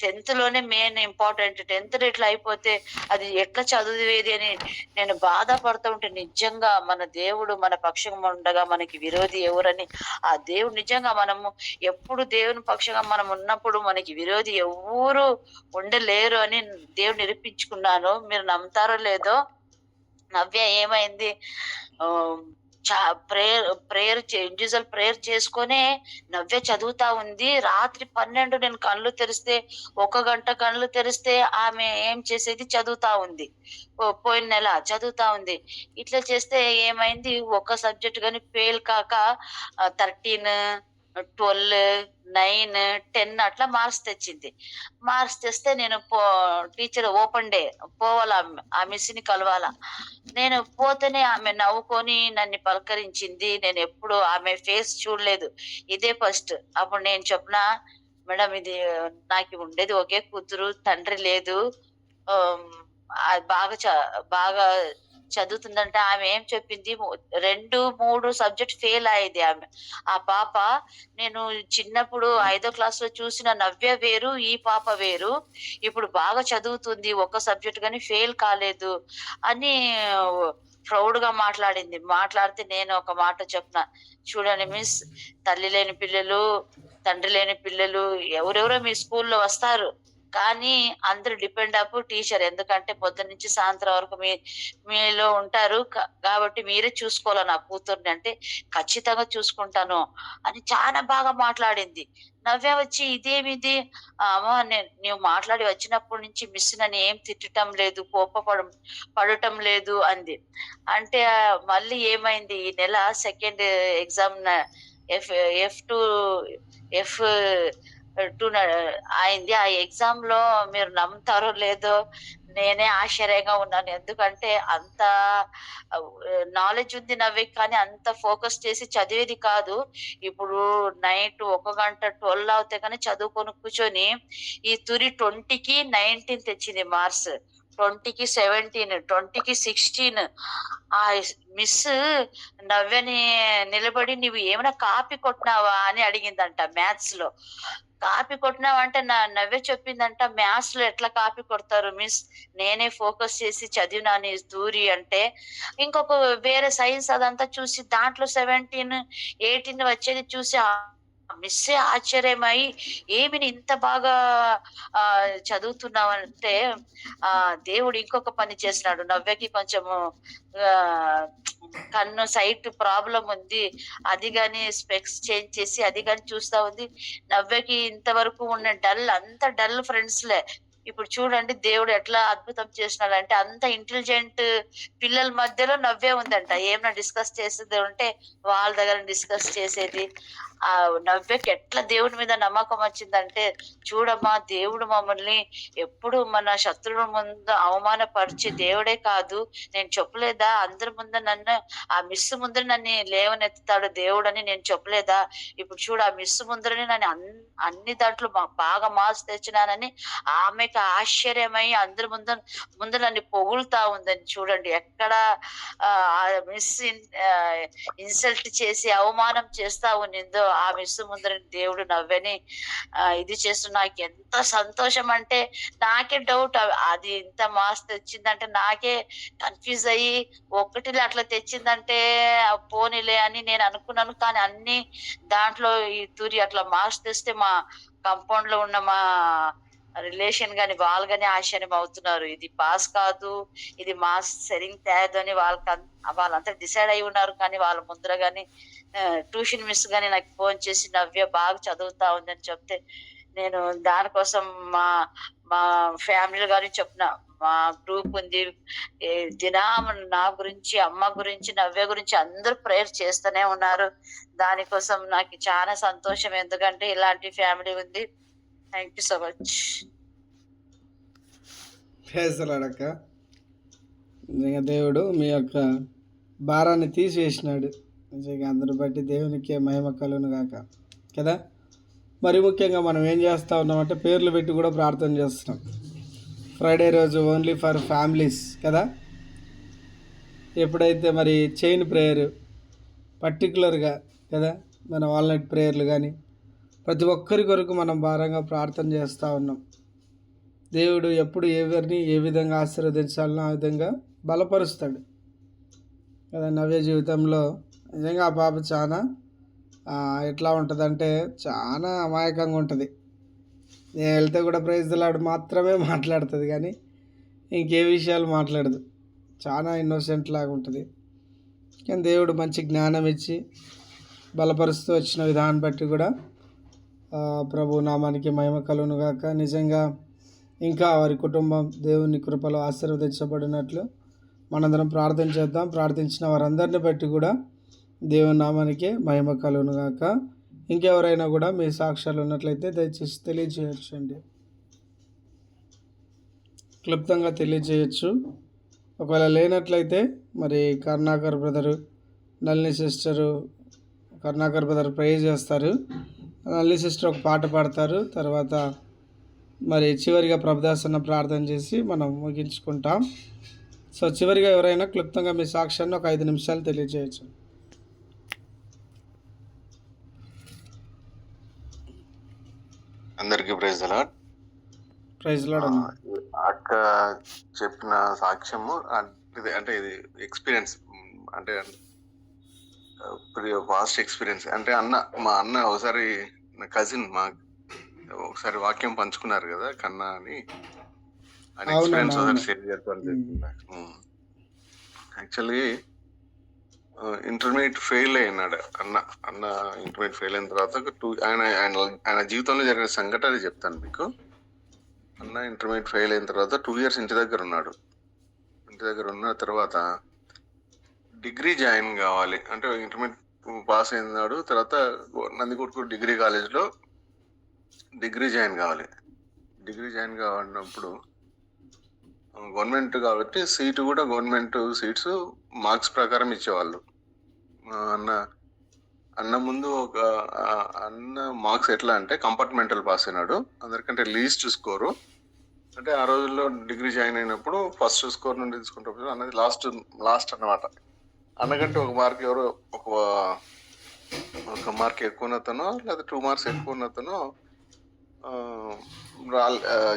10th లోనే మెయిన్ ఇంపార్టెంట్, 10th ఇట్లా అయిపోతే అది ఎట్లా చదివేది అని నేను బాధపడుతూ ఉంటే, నిజంగా మన దేవుడు మన పక్షంగా ఉండగా మనకి విరోధి ఎవరని, ఆ దేవుడు నిజంగా మనము ఎప్పుడు దేవుని పక్షంగా మనం ఉన్నప్పుడు మనకి విరోధి ఎవరు ఉండలేరు అని దేవుడు నిరూపించుకున్నాను. మీరు నమ్ముతారో లేదో, నవ్య ఏమైంది, ప్రేయర్ ఇండివిజువల్ ప్రేయర్ చేసుకొని నవ్య చదువుతా ఉంది. రాత్రి 12 నేను కళ్ళు తెరిస్తే, 1 గంట కళ్ళు తెరిస్తే ఆమె ఏం చేసేది, చదువుతా ఉంది. పోయిన నెల చదువుతా ఉంది. ఇట్లా చేస్తే ఏమైంది, ఒక సబ్జెక్ట్ గాని ఫెయిల్ కాక 13, 12, 9, 10 అట్లా మార్క్స్ తెచ్చింది. మార్క్స్ తెస్తే నేను టీచర్ ఓపెన్ డే పోవాలా, ఆ మిస్ ని కలవాలా. నేను పోతేనే ఆమె నవ్వుకొని నన్ను పలకరించింది. నేను ఎప్పుడు ఆమె ఫేస్ చూడలేదు, ఇదే ఫస్ట్. అప్పుడు నేను చెప్పిన, మేడం ఇది నాకు ఉండేది ఒకే కూతురు, తండ్రి లేదు, బాగా చదువుతుందంటే ఆమె ఏం చెప్పింది, 2, 3 సబ్జెక్ట్ ఫెయిల్ అయ్యేది ఆమె. ఆ పాప నేను చిన్నప్పుడు 5వ క్లాస్ లో చూసిన నవ్య వేరు, ఈ పాప వేరు, ఇప్పుడు బాగా చదువుతుంది, ఒక్క సబ్జెక్ట్ గాని ఫెయిల్ కాలేదు అని ప్రౌడ్ గా మాట్లాడింది. మాట్లాడితే నేను ఒక మాట చెప్పిన, చూడండి మిస్, తల్లి లేని పిల్లలు, తండ్రి లేని పిల్లలు ఎవరెవరో మీ స్కూల్లో వస్తారు, కానీ అందరూ డిపెండ్ అప్ టీచర్, ఎందుకంటే పొద్దున్న నుంచి సాయంత్రం వరకు మీలో ఉంటారు కాబట్టి మీరే చూసుకోవాలి నా కూతుర్ని అంటే, ఖచ్చితంగా చూసుకుంటాను అని చాలా బాగా మాట్లాడింది. నవ్య వచ్చి, ఇదేమిది అమ్మా, నీవు మాట్లాడి వచ్చినప్పటి నుంచి మిస్ నన్ను ఏం తిట్టడం లేదు, పడటం లేదు అంది. అంటే మళ్ళీ ఏమైంది, ఈ నెల సెకండ్ ఎగ్జామ్ F2 అయింది. ఆ ఎగ్జామ్ లో మీరు నమ్ముతారో లేదో, నేనే ఆశ్చర్యంగా ఉన్నాను. ఎందుకంటే అంత నాలెడ్జ్ ఉంది నవ్వికి, కానీ అంత ఫోకస్ చేసి చదివేది కాదు. ఇప్పుడు నైట్ 1 గంట 12 అవుతే కానీ చదువుకొని కూర్చొని ఈ తురి 20కి 19 తెచ్చింది మార్క్స్, 20కి 17, 20కి 16. ఆ మిస్ నవ్యని నిలబడి, నువ్వు ఏమైనా కాపీ కొట్టినావా అని అడిగిందంట మ్యాథ్స్ లో. కాపీ కొట్టినావంటే నవ్య చెప్పిందంట, మ్యాథ్స్ లో ఎట్లా కాపీ కొడతారు మిస్, నేనే ఫోకస్ చేసి చదివినాను ఈ థియరీ అంటే. ఇంకొక వేరే సైన్స్ అదంతా చూసి దాంట్లో 17, 18 వచ్చేది చూసి మిస్ ఆశ్చర్యమై, ఏమి ఇంత బాగా చదువుతున్నావంటే దేవుడు ఇంకొక పని చేసినాడు. నవ్యకి కొంచెము కన్ను సైట్ ప్రాబ్లం ఉంది, అది గాని స్పెక్స్ చేంజ్ చేసి అది గాని చూస్తా ఉంది. నవ్యకి ఇంతవరకు ఉన్న అంత డల్ ఫ్రెండ్స్లే. ఇప్పుడు చూడండి దేవుడు ఎట్లా అద్భుతం చేసినాడంటే, అంత ఇంటెలిజెంట్ పిల్లల మధ్యలో నవ్వే ఉందంట. ఏమైనా డిస్కస్ చేసేది ఉంటే వాళ్ళ దగ్గర డిస్కస్ చేసేది. ఆ నవ్యకి ఎట్లా దేవుడి మీద నమ్మకం వచ్చిందంటే, చూడమ్మా, దేవుడు మమ్మల్ని ఎప్పుడు మన శత్రువుల ముందు అవమానపరిచే దేవుడే కాదు, నేను చెప్పలేదా అందరి ముందు నన్ను, ఆ మిస్ ముందర నన్ను లేవనెత్తుతాడు దేవుడు అని నేను చెప్పలేదా, ఇప్పుడు చూడు ఆ మిస్ ముందరనే నన్ను అన్ని దాంట్లో బాగా మార్క్స్ తెచ్చినానని ఆమెకి ఆశ్చర్యమై అందరి ముందు నన్ను పొగులుతా ఉందని. చూడండి ఎక్కడ మిస్ ఇన్సల్ట్ చేసి అవమానం చేస్తా ఉన్నిందో, ఆ మిస్ ముందర దేవుడు నవ్వని ఇది చేస్తూ నాకు ఎంత సంతోషం అంటే నాకే డౌట్, అది ఇంత మార్క్స్ తెచ్చిందంటే నాకే కన్ఫ్యూజ్ అయ్యి, ఒక్కటిలో అట్లా తెచ్చిందంటే పోనీలే అని నేను అనుకున్నాను. కానీ అన్ని దాంట్లో ఈ తూరి అట్లా మార్క్స్ తెస్తే మా కాంపౌండ్ లో ఉన్న మా రిలేషన్ గాని వాళ్ళు గాని ఆశ్చర్యం అవుతున్నారు. ఇది పాస్ కాదు, ఇది మార్క్స్ సరిగ్గా తేదు అని వాళ్ళంతా డిసైడ్ అయి ఉన్నారు. కానీ వాళ్ళ ముందర గాని ట్యూషన్ మిస్ గాని నాకు ఫోన్ చేసి నవ్య బాగా చదువుతా ఉందని చెప్తే, నేను దానికోసం మా మా ఫ్యామిలీ గాని చెప్పిన, మా గ్రూప్ ఉంది, దినం నా గురించి, అమ్మ గురించి, నవ్య గురించి అందరూ ప్రేయర్ చేస్తూనే ఉన్నారు. దానికోసం నాకు చాలా సంతోషం, ఎందుకంటే ఇలాంటి ఫ్యామిలీ ఉంది. Thank you so much. చేస్తాడక్క. నిజంగా దేవుడు మీ యొక్క భారాన్ని తీసివేసినాడు. నిజంగా అందరి బట్టి దేవునికి మహిమ కలుగును గాక కదా. మరి ముఖ్యంగా మనం ఏం చేస్తూ ఉన్నామంటే పేర్లు పెట్టి కూడా ప్రార్థన చేస్తున్నాం. ఫ్రైడే రోజు ఓన్లీ ఫర్ ఫ్యామిలీస్ కదా. ఎప్పుడైతే మరి చైన్ ప్రేయర్ పర్టికులర్గా కదా, మన వాల్నట్ ప్రేయర్లు కానీ ప్రతి ఒక్కరి కొరకు మనం భారంగా ప్రార్థన చేస్తూ ఉన్నాం. దేవుడు ఎప్పుడు ఎవరిని ఏ విధంగా ఆశీర్వదించాలనో ఆ విధంగా బలపరుస్తాడు కదా. నవ్య జీవితంలో నిజంగా ఆ పాప చాలా ఎట్లా ఉంటుందంటే చాలా అమాయకంగా ఉంటుంది. నేను వెళ్తే కూడా ప్రైజ్ ది లార్డ్ మాత్రమే మాట్లాడుతుంది, కానీ ఇంకే విషయాలు మాట్లాడదు. చాలా ఇన్నోసెంట్ లాగా ఉంటుంది. కానీ దేవుడు మంచి జ్ఞానం ఇచ్చి బలపరుస్తూ వచ్చిన విధానం బట్టి కూడా ప్రభు నామానికి మహిమ కలుగును గాక. నిజంగా ఇంకా వారి కుటుంబం దేవుని కృపలో ఆశీర్వదించబడినట్లు మనందరం ప్రార్థన చేద్దాం. ప్రార్థించిన వారందరిని బట్టి కూడా దేవుని నామానికి మహిమ కలుగును గాక. ఇంకెవరైనా కూడా మీ సాక్ష్యాలు ఉన్నట్లయితే దయచేసి తెలియజేయచ్చండి, క్లుప్తంగా తెలియజేయచ్చు. ఒకవేళ లేనట్లయితే మరి Karunakar brother, Nalini sister, Karunakar brother pray చేస్తారు, నళిని సిస్టర్ ఒక పాట పాడతారు. తర్వాత మరి చివరిగా ప్రభుదాసన్న ప్రార్థన చేసి మనం ముగించుకుంటాం. సో చివరిగా ఎవరైనా క్లుప్తంగా మీ సాక్ష్యాన్ని ఒక 5 నిమిషాలు తెలియజేయచ్చు. అందరికీ praise the lord. Praise lord. అక్క చెప్పిన సాక్ష్యము అంటే ఇది ఎక్స్పీరియన్స్, అంటే పాస్ట్ ఎక్స్పీరియన్స్. అంటే మా అన్న ఒకసారి నా కజిన్ ఒకసారి వాక్యం పంచుకున్నారు కదా కన్నా అని, ఆయన ఎక్స్పీరియన్స్ ఒకసారి షేర్ చేస్తాను. యాక్చువల్లీ ఇంటర్మీడియట్ ఫెయిల్ అయినాడు అన్న ఇంటర్మీడియట్ ఫెయిల్ అయిన తర్వాత ఆయన జీవితంలో జరిగిన సంఘటన అది చెప్తాను మీకు. అన్న ఇంటర్మీడియట్ ఫెయిల్ అయిన తర్వాత 2 years ఇంటి దగ్గర ఉన్నాడు. ఇంటి దగ్గర ఉన్న తర్వాత డిగ్రీ జాయిన్ కావాలి అంటే ఇంటర్మీడియట్ పాస్ అయినాడు. తర్వాత నందికొట్కూరు డిగ్రీ కాలేజ్లో డిగ్రీ జాయిన్ కావాలి. డిగ్రీ జాయిన్ కావాలన్నప్పుడు గవర్నమెంట్ కాబట్టి సీటు కూడా గవర్నమెంట్ సీట్స్ మార్క్స్ ప్రకారం ఇచ్చేవాళ్ళు. అన్న ముందు అన్న మార్క్స్ ఎట్లా అంటే కంపార్ట్మెంటల్ పాస్ అయినాడు, అందరికంటే లీస్ట్ స్కోరు. అంటే ఆ రోజుల్లో డిగ్రీ జాయిన్ అయినప్పుడు ఫస్ట్ స్కోర్ నుండి తీసుకుంటే అన్నది లాస్ట్ అన్నమాట. అన్నకంటే ఒక మార్క్ ఎవరో ఒక మార్క్ ఎక్కువ ఉన్నతనో లేదా 2 marks ఎక్కువ ఉన్నతనో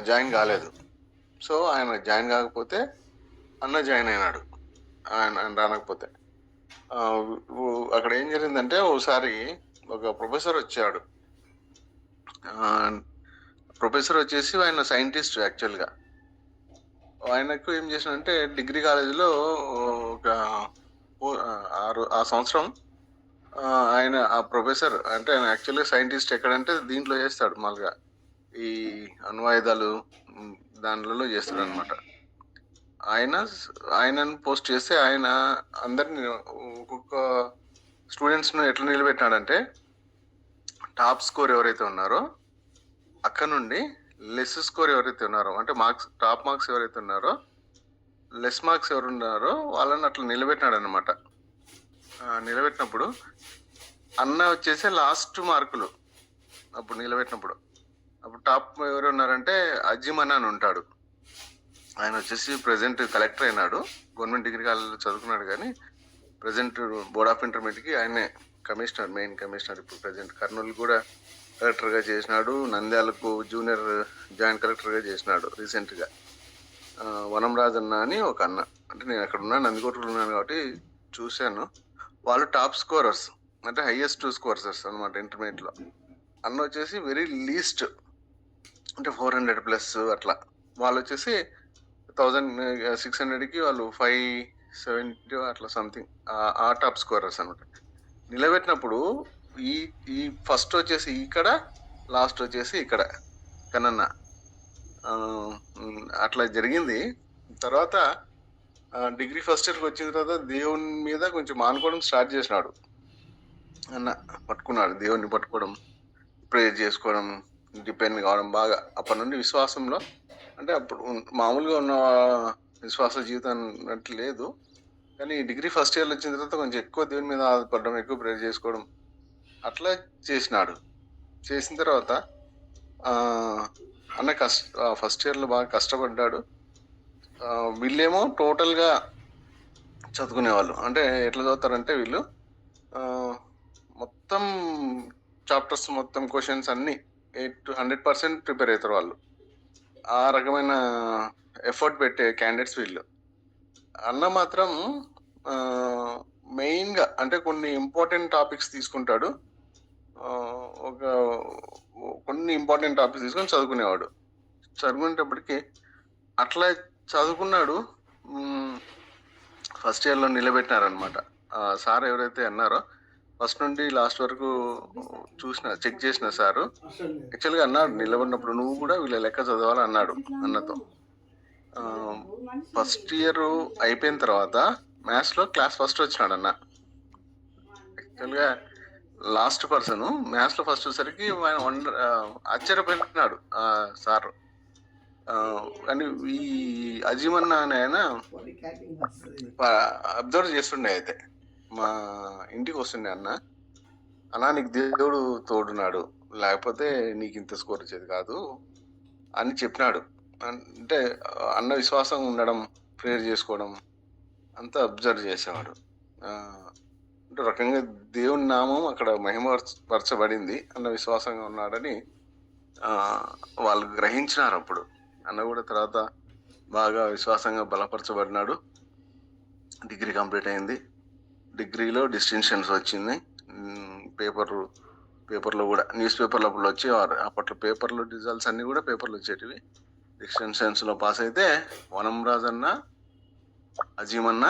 జాయిన్ కాలేదు. సో ఆయన జాయిన్ కాకపోతే అన్న జాయిన్ అయినాడు. ఆయన రానకపోతే అక్కడ ఏం జరిగిందంటే ఒకసారి ఒక ప్రొఫెసర్ వచ్చాడు. ప్రొఫెసర్ వచ్చేసి ఆయన సైంటిస్ట్ యాక్చువల్గా. ఆయనకు ఏం చేసినంటే డిగ్రీ కాలేజీలో ఆ సంవత్సరం ఆయన ఆ ప్రొఫెసర్ అంటే ఆయన యాక్చువల్గా సైంటిస్ట్ ఎక్కడంటే దీంట్లో చేస్తాడు, మామూలుగా ఈ అణ్వాయుధాలు దానిలో చేస్తాడు అనమాట. ఆయనను పోస్ట్ చేస్తే ఆయన అందరిని ఒక్కొక్క స్టూడెంట్స్ను ఎట్లా నిలబెట్టినాడంటే టాప్ స్కోర్ ఎవరైతే ఉన్నారో అక్కడ నుండి లెస్ స్కోర్ ఎవరైతే ఉన్నారో అంటే టాప్ మార్క్స్ ఎవరైతే ఉన్నారో లెస్ మార్క్స్ ఎవరు ఉన్నారో వాళ్ళని అట్లా నిలబెట్టినాడు అనమాట. నిలబెట్టినప్పుడు అన్న వచ్చేసి లాస్ట్ మార్కులు అప్పుడు నిలబెట్టినప్పుడు అప్పుడు టాప్ ఎవరు ఉన్నారంటే అజిమన్ అని ఉంటాడు. ఆయన వచ్చేసి ప్రజెంట్ కలెక్టర్ అయినాడు, గవర్నమెంట్ డిగ్రీ కాలేజీలో చదువుకున్నాడు, కానీ ప్రజెంట్ బోర్డ్ ఆఫ్ ఇంటర్మీడియట్కి ఆయనే కమిషనర్, మెయిన్ కమిషనర్. ఇప్పుడు ప్రజెంట్ కర్నూలు కూడా కలెక్టర్గా చేసినాడు, నంద్యాలకు జూనియర్ జాయింట్ కలెక్టర్గా చేసినాడు రీసెంట్గా. వనం రాజన్న అని ఒక అన్న, అంటే నేను అక్కడ ఉన్నాను, నందికోటలో ఉన్నాను కాబట్టి చూశాను. వాళ్ళు టాప్ స్కోరర్స్, అంటే హైయెస్ట్ స్కోరర్స్ అనమాట ఇంటర్మీడియట్లో. అన్న వచ్చేసి వెరీ లీస్ట్, అంటే 400+ అట్లా. వాళ్ళు వచ్చేసి 1600కి వాళ్ళు 570 అట్లా సంథింగ్, ఆ టాప్ స్కోరర్స్ అనమాట. నిలబెట్టినప్పుడు ఈ ఈ ఫస్ట్ వచ్చేసి ఇక్కడ, లాస్ట్ వచ్చేసి ఇక్కడ కనన్న. అట్లా జరిగింది. తర్వాత డిగ్రీ ఫస్ట్ ఇయర్కి వచ్చిన తర్వాత దేవుని మీద కొంచెం మానుకోవడం స్టార్ట్ చేసినాడు అన్న. పట్టుకున్నాడు, దేవుణ్ణి పట్టుకోవడం, ప్రేయర్ చేసుకోవడం, డిపెండ్ కావడం బాగా. అప్పటి నుండి విశ్వాసంలో, అంటే అప్పుడు మామూలుగా ఉన్న విశ్వాస జీవితం అన్నట్టు లేదు, కానీ డిగ్రీ ఫస్ట్ ఇయర్లో వచ్చిన తర్వాత కొంచెం ఎక్కువ దేవుని మీద ఆధారపడడం, ఎక్కువ ప్రేయర్ చేసుకోవడం అట్లా చేసినాడు. చేసిన తర్వాత అన్న ఫస్ట్ ఇయర్లో బాగా కష్టపడ్డాడు. వీళ్ళేమో టోటల్గా చదువుకునేవాళ్ళు. అంటే ఎట్లా చదువుతారంటే వీళ్ళు మొత్తం చాప్టర్స్, మొత్తం క్వశ్చన్స్ అన్నీ 100% ప్రిపేర్ అవుతారు వాళ్ళు. ఆ రకమైన ఎఫర్ట్ పెట్టే క్యాండిడేట్స్ వీళ్ళు. అన్న మాత్రం మెయిన్గా అంటే కొన్ని ఇంపార్టెంట్ టాపిక్స్ తీసుకుంటాడు, కొన్ని ఇంపార్టెంట్ టాపిక్స్ తీసుకొని చదువుకునేవాడు. చదువుకునేటప్పటికి అట్లా చదువుకున్నాడు. ఫస్ట్ ఇయర్లో నిలబెట్టినారనమాట. సార్ ఎవరైతే అన్నారో ఫస్ట్ నుండి లాస్ట్ వరకు చెక్ చేసిన సారు యాక్చువల్గా అన్నాడు, నిలబడినప్పుడు నువ్వు కూడా వీళ్ళ లెక్క చదవాలి అన్నాడు అన్నతో. ఫస్ట్ ఇయర్ అయిపోయిన తర్వాత మ్యాథ్స్లో క్లాస్ ఫస్ట్ వచ్చినాడు అన్న. యాక్చువల్గా లాస్ట్ పర్సన్ మ్యాథ్స్లో ఫస్ట్ వచ్చేసరికి ఆశ్చర్యపోయినాడు సార్. కానీ ఈ అజీమన్న అనే ఆయన అబ్జర్వ్ చేస్తుండే. అయితే మా ఇంటికి వస్తుండే అన్న నీకు దేవుడు తోడున్నాడు, లేకపోతే నీకు ఇంత స్కోర్ వచ్చేది కాదు అని చెప్పినాడు. అంటే అన్న విశ్వాసం ఉండడం, ప్రేయర్ చేసుకోవడం అంతా అబ్జర్వ్ చేసేవాడు. అంటే రకంగా దేవుని నామం అక్కడ మహిమపరచబడింది, అన్న విశ్వాసంగా ఉన్నాడని వాళ్ళు గ్రహించినారు. అప్పుడు అన్న కూడా తర్వాత బాగా విశ్వాసంగా బలపరచబడినాడు. డిగ్రీ కంప్లీట్ అయింది. డిగ్రీలో డిస్టింక్షన్స్ వచ్చింది. పేపర్లో కూడా, న్యూస్ పేపర్లో అప్పుడు వచ్చేవారు. అప్పట్లో పేపర్లో రిజల్ట్స్ అన్నీ కూడా పేపర్లు వచ్చేటివి. డిస్టింక్షన్స్లో పాస్ అయితే వనం రాజన్న, అజీమన్న,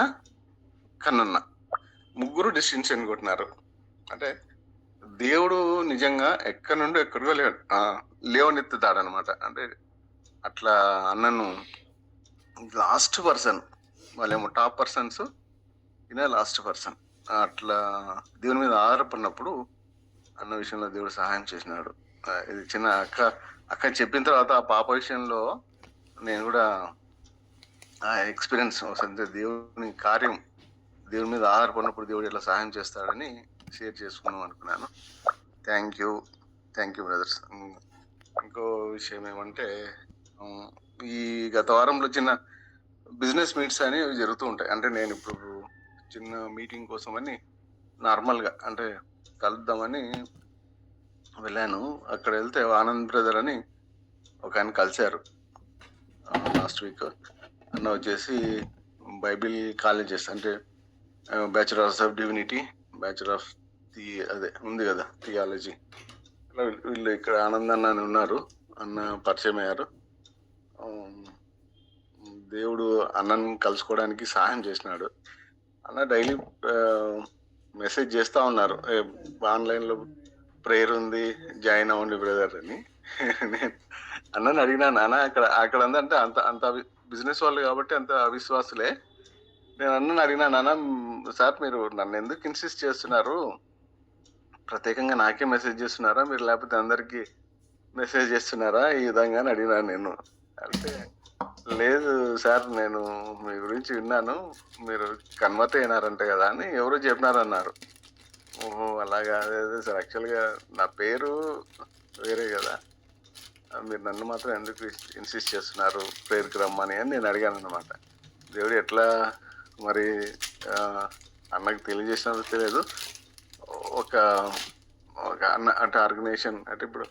కన్నన్న ముగ్గురు డిస్టింక్షన్ కొట్టినారు. అంటే దేవుడు నిజంగా ఎక్కడి నుండి ఎక్కడికో లేవనెత్తుతాడు అనమాట. అంటే అట్లా అన్నను లాస్ట్ పర్సన్, వాళ్ళేమో టాప్ పర్సన్స్, ఈయన లాస్ట్ పర్సన్. అట్లా దేవుని మీద ఆధారపడినప్పుడు అన్న విషయంలో దేవుడు సహాయం చేసినాడు. ఇది చిన్న అక్క చెప్పిన తర్వాత ఆ పాప విషయంలో నేను కూడా ఆ ఎక్స్పీరియన్స్ అంటే దేవుని కార్యం, దేవుని మీద ఆధారపడినప్పుడు దేవుడు ఇట్లా సహాయం చేస్తాడని షేర్ చేసుకుందాం అనుకున్నాను. Thank you brothers. ఇంకో విషయం ఏమంటే, ఈ గత వారంలో చిన్న బిజినెస్ మీట్స్ అనేవి జరుగుతూ ఉంటాయి. అంటే నేను ఇప్పుడు చిన్న మీటింగ్ కోసం అని నార్మల్గా అంటే కలుద్దామని వెళ్ళాను. అక్కడ వెళ్తే ఆనంద్ బ్రదర్ అని ఒక ఆయన కలిశారు లాస్ట్ వీక్. అన్న వచ్చేసి బైబిల్ కాలేజెస్, అంటే bachelors of divinity, bachelor of అదే ఉంది కదా థియాలజీ, అలా వీళ్ళు ఇక్కడ ఆనంద్ అన్న అని ఉన్నారు. అన్న పరిచయం అయ్యారు. దేవుడు అన్నను కలుసుకోవడానికి సహాయం చేసినాడు. అన్న డైలీ మెసేజ్ చేస్తూ ఉన్నారు, ఆన్లైన్లో ప్రేయర్ ఉంది, జాయిన్ అవ్వండి బ్రదర్ అని. నేను అన్నని అడిగినాను, అన్న అక్కడ అంటే అంత బిజినెస్ వాళ్ళు కాబట్టి అంత అవిశ్వాసులే. నేను అన్నని అడిగినాను, అన్న సార్ మీరు నన్ను ఎందుకు ఇన్సిస్ట్ చేస్తున్నారు, ప్రత్యేకంగా నాకే మెసేజ్ చేస్తున్నారా మీరు, లేకపోతే అందరికీ మెసేజ్ చేస్తున్నారా ఈ విధంగా అని అడిగినాను నేను. అంటే లేదు సార్, నేను మీ గురించి విన్నాను, మీరు కన్వర్ట్ అయినారంట కదా అని ఎవరో చెప్పినారన్నారు. ఓహో అలాగా, అదే సార్, యాక్చువల్గా నా పేరు వేరే కదా, మీరు నన్ను మాత్రం ఎందుకు ఇన్సిస్ట్ చేస్తున్నారు ప్రేయర్కి రమ్మని అని నేను అడిగాను అనమాట. దేవుడు ఎట్లా మరి అన్నకు తెలియజేసినప్పుడు తెలియదు, ఒక ఒక అన్న అంటే ఆర్గనైజేషన్ అంటే ఇప్పుడు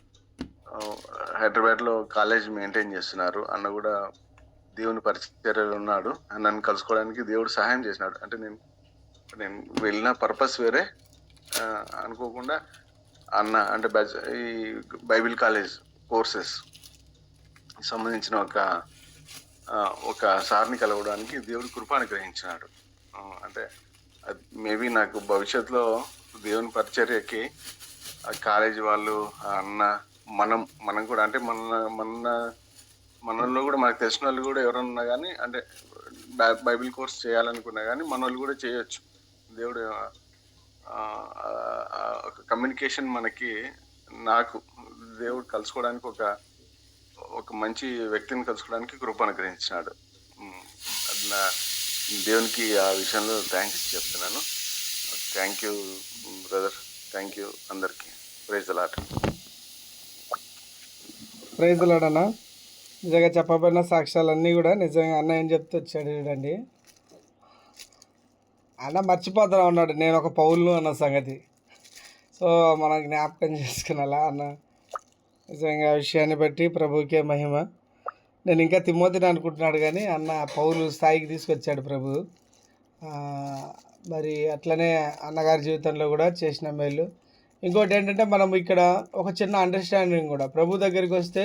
హైదరాబాద్లో కాలేజ్ మెయింటైన్ చేస్తున్నారు. అన్న కూడా దేవుని పరిచర్యలో ఉన్నాడు. నన్ను కలుసుకోవడానికి దేవుడు సహాయం చేసినాడు. అంటే నేను వెళ్ళిన పర్పస్ వేరే, అనుకోకుండా అన్న అంటే ఈ బైబిల్ కాలేజ్ కోర్సెస్ సంబంధించిన ఒక సార్ని కలవడానికి దేవుడి కృప అనుగ్రహించినాడు. అంటే మేబీ నాకు భవిష్యత్తులో దేవుని పరిచర్యకి ఆ కాలేజీ వాళ్ళు, ఆ అన్న, మనం కూడా అంటే మనలో కూడా మనకు తెలిసిన వాళ్ళు కూడా ఎవరన్నా కానీ అంటే బైబిల్ కోర్స్ చేయాలనుకున్నా కానీ మన వాళ్ళు కూడా చేయొచ్చు. దేవుడు ఒక కమ్యూనికేషన్ నాకు దేవుడు కలుసుకోవడానికి ఒక మంచి వ్యక్తిని కలుసుకోవడానికి కృప అనుగ్రహించినాడు. దేవునికి ఆ విషయంలో థ్యాంక్స్ చెప్తున్నాను. Thank you brother, thank you అందరికీ. Praise the lord. Praise the lord అన్న. నిజంగా చెప్పబడిన సాక్ష్యాలన్నీ కూడా నిజంగా అన్న ఏం చెప్తూ వచ్చాడు చూడండి. అన్న మర్చిపోతా ఉన్నాడు నేను ఒక పౌలును అన్న సంగతి. సో మనం జ్ఞాపకం చేసుకున్నాలా అన్న. నిజంగా ఆ విషయాన్ని బట్టి ప్రభువుకే మహిమ. నేను ఇంకా తిమోతిని అనుకుంటున్నాడు కానీ అన్న పౌలు స్థాయికి తీసుకొచ్చాడు ప్రభు. మరి అట్లనే అన్నగారి జీవితంలో కూడా చేసిన మేలు. ఇంకోటి ఏంటంటే మనం ఇక్కడ ఒక చిన్న అండర్స్టాండింగ్ కూడా, ప్రభు దగ్గరికి వస్తే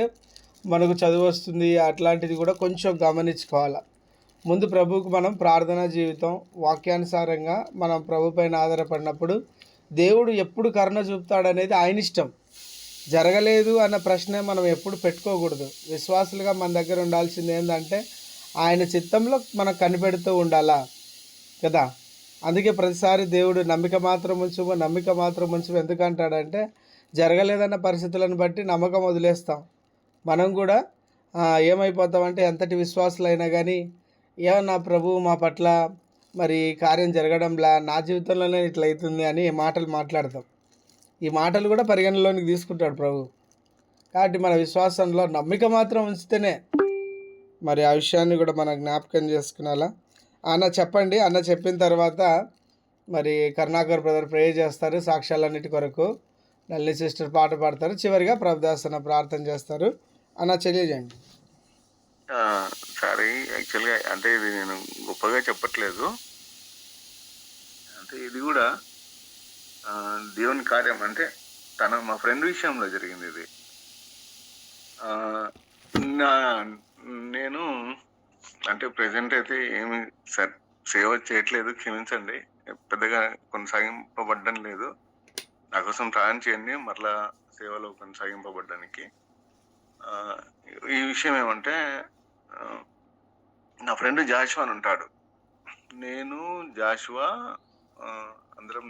మనకు చదువు వస్తుంది అట్లాంటిది కూడా కొంచెం గమనించుకోవాలి. ముందు ప్రభువుకు మనం ప్రార్థనా జీవితం వాక్యానుసారంగా మనం ప్రభు పైన ఆధారపడినప్పుడు దేవుడు ఎప్పుడు కరుణ చూపుతాడనేది ఆయన ఇష్టం. జరగలేదు అన్న ప్రశ్న మనం ఎప్పుడు పెట్టుకోకూడదు. విశ్వాసులుగా మన దగ్గర ఉండాల్సింది ఏంటంటే ఆయన చిత్తంలో మనం కనిపెడుతూ ఉండాలా కదా. అందుకే ప్రతిసారి దేవుడు నమ్మిక మాత్రం ఉంచు ఎందుకంటాడంటే జరగలేదన్న పరిస్థితులను బట్టి నమ్మకం వదిలేస్తాం. మనం కూడా ఏమైపోతామంటే ఎంతటి విశ్వాసులైనా కానీ ఏమన్నా ప్రభు మా పట్ల మరి కార్యం జరగడంలా నా జీవితంలోనే ఇట్లా అవుతుంది అని మాటలు మాట్లాడతాం. ఈ మాటలు కూడా పరిగణలోనికి తీసుకుంటాడు ప్రభు. కాబట్టి మన విశ్వాసంలో నమ్మిక మాత్రం ఉంచితేనే మరి ఆ విషయాన్ని కూడా మనం జ్ఞాపకం చేసుకునేలా. అన్న చెప్పండి. అన్న చెప్పిన తర్వాత మరి కరుణాకర్ బ్రదర్ ప్రే చేస్తారు సాక్ష్యాలన్నిటి కొరకు. నల్లి సిస్టర్ పాట పాడతారు. చివరిగా ప్రభుదాసన ప్రార్థన చేస్తారు. అన్న తెలియజేయండి. సారీ, యాక్చువల్గా అంటే ఇది నేను గొప్పగా చెప్పట్లేదు. అంటే ఇది కూడా దేవుని కార్యం. అంటే మా ఫ్రెండ్ విషయంలో జరిగింది ఇది. నేను అంటే ప్రజెంట్ అయితే ఏమి సేవ చేయట్లేదు, క్షమించండి. పెద్దగా కొనసాగింపబడ్డం లేదు. నా కోసం ప్రార్థన చేయండి మరలా సేవలో కొనసాగింపబడ్డానికి. ఈ విషయం ఏమంటే నా ఫ్రెండ్ జాషువా అని ఉంటాడు. నేను జాషువా అందరం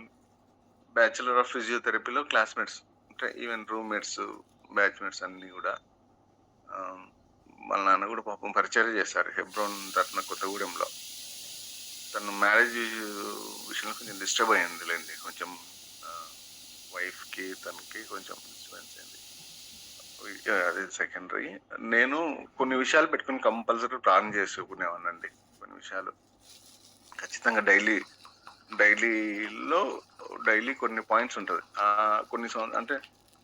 బ్యాచులర్ ఆఫ్ ఫిజియోథెరపీలో క్లాస్మేట్స్, అంటే ఈవెన్ రూమ్మేట్స్, బ్యాచ్మేట్స్ అన్నీ కూడా. వాళ్ళ నాన్న కూడా పాపం పరిచయం చేశారు హెబ్రోన్ తరఫున కొత్తగూడెంలో. తను మ్యారేజ్ విషయంలో కొంచెం డిస్టర్బ్ అయ్యింది లేండి, కొంచెం వైఫ్కి తనకి కొంచెం డిస్టర్బెన్స్ అయింది. అది సెకండరీ. నేను కొన్ని విషయాలు పెట్టుకుని కంపల్సరీ ప్రార్థన చేసుకునేవాడినండి. కొన్ని విషయాలు ఖచ్చితంగా డైలీ కొన్ని పాయింట్స్ ఉంటుంది. కొన్ని అంటే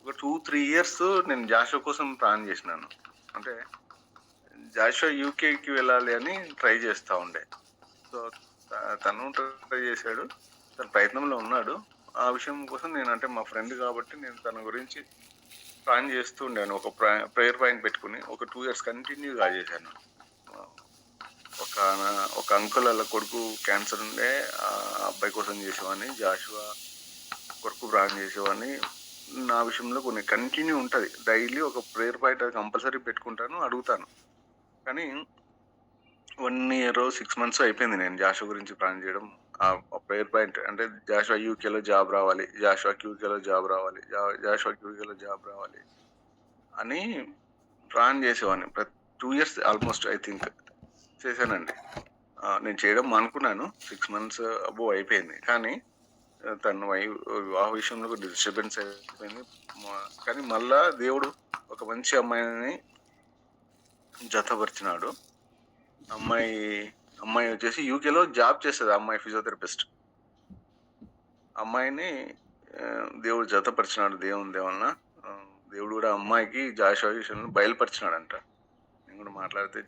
ఒక 2-3 years నేను జాషువా కోసం ప్రార్థన చేసినాను. అంటే జాషువా యూకేకి వెళ్ళాలి అని ట్రై చేస్తూ ఉండే. సో తను ట్రై చేశాడు, తన ప్రయత్నంలో ఉన్నాడు. ఆ విషయం కోసం నేను అంటే మా ఫ్రెండ్ కాబట్టి నేను తన గురించి ప్లాన్ చేస్తూ ఉండాను. ఒక ప్రేయర్ పాయింట్ పెట్టుకుని ఒక 2 years కంటిన్యూగా చేశాను. ఒక అంకుల్ వాళ్ళ కొడుకు క్యాన్సర్ ఉండే, ఆ అబ్బాయి కోసం చేసేవాడిని. జాషువా కొడుకు ప్రార్థన చేసేవాడిని. నా విషయంలో కొన్ని కంటిన్యూ ఉంటుంది. డైలీ ఒక ప్రేయర్ పాయింట్ అది కంపల్సరీ పెట్టుకుంటాను, అడుగుతాను. కానీ 1 year 6 months అయిపోయింది నేను జాషువా గురించి ప్రార్థన చేయడం. ఆ ప్రేయర్ పాయింట్ అంటే జాషువా యూకేలో జాబ్ రావాలి, జాషువా క్యూకేలో జాబ్ రావాలి, జాషువా క్యూకేలో జాబ్ రావాలి అని ప్రార్థన చేసేవాడిని. 2 years ఆల్మోస్ట్ ఐ థింక్ చేశానండి. నేను చేయడం అనుకున్నాను. 6 months అబోవ్ అయిపోయింది. కానీ తన వివాహ విషయంలో డిస్టర్బెన్స్ అయిపోయింది. కానీ మళ్ళా దేవుడు ఒక మంచి అమ్మాయిని జతపరిచినాడు. అమ్మాయి వచ్చేసి యూకేలో జాబ్ చేస్తుంది. అమ్మాయి ఫిజియోథెరపిస్ట్. అమ్మాయిని దేవుడు జతపరిచినాడు దేవుని దేవలన. దేవుడు కూడా అమ్మాయికి జాషువా విషయంలో బయలుపరిచినాడంట. నేను కూడా మాట్లాడితే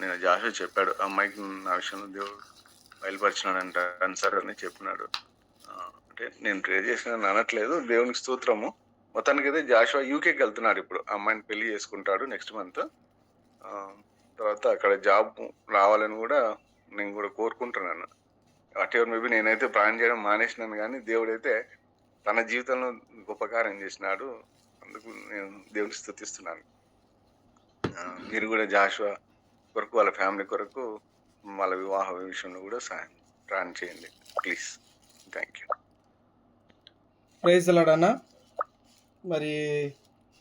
నేను జాషువా చెప్పాడు అమ్మాయికి నా విషయంలో దేవుడు బయలుపరిచినాడంట సార్ అని చెప్పినాడు. అంటే నేను ప్రే చేసిన అనట్లేదు, దేవునికి స్తోత్రము. మొత్తానికి అయితే జాషువా యూకేకి వెళ్తున్నాడు ఇప్పుడు. అమ్మాయిని పెళ్లి చేసుకుంటాడు నెక్స్ట్ మంత్. తర్వాత అక్కడ జాబ్ రావాలని కూడా నేను కూడా కోరుకుంటున్నాను. వాట్ ఎవర్ మేబీ నేనైతే ప్లాన్ చేయడం మానేసినాను, కానీ దేవుడైతే తన జీవితంలో గొప్ప కార్యం చేసినాడు. అందుకు నేను దేవునికి స్తుతిస్తున్నాను. మీరు కూడా జాషువా కొరకు, వాళ్ళ ఫ్యామిలీ కొరకు, వాళ్ళ వివాహ విషయంలో కూడా సాయం ప్లాన్ చేయండి please. Thank you. Praise lord అన్న. మరి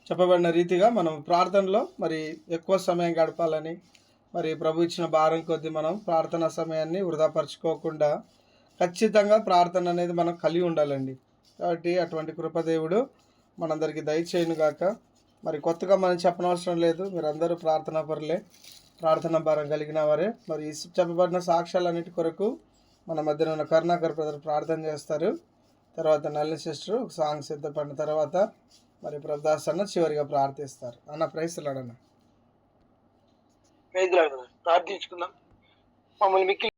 చెప్పబడిన రీతిగా మనం ప్రార్థనలో మరి ఎక్కువ సమయం గడపాలని, మరి ప్రభు ఇచ్చిన భారం కొద్దీ మనం ప్రార్థనా సమయాన్ని వృధాపరచుకోకుండా ఖచ్చితంగా ప్రార్థన అనేది మనం కలిగి ఉండాలండి. కాబట్టి అటువంటి కృపదేవుడు మనందరికీ దయచేయును గాక. మరి కొత్తగా మనం చెప్పనవసరం లేదు, మీరందరూ ప్రార్థనా పరులే, ప్రార్థనా భారం కలిగిన వారే. మరి ఈ చెప్పబడిన సాక్ష్యాలన్నిటి కొరకు మన మధ్యన ఉన్న కరుణాకర్ బ్రదర్ ప్రార్థన చేస్తారు. తర్వాత నల్లి సిస్టర్ ఒక సాంగ్ సిద్ధపడిన తర్వాత మరి ప్రభుదాస్ అన్న చివరిగా ప్రార్థిస్తారు. అన్న ప్రైజ్ లార్డ్ అన్న. ప్రార్థించుకుందాం. మమ్మల్ని మిక్కిలి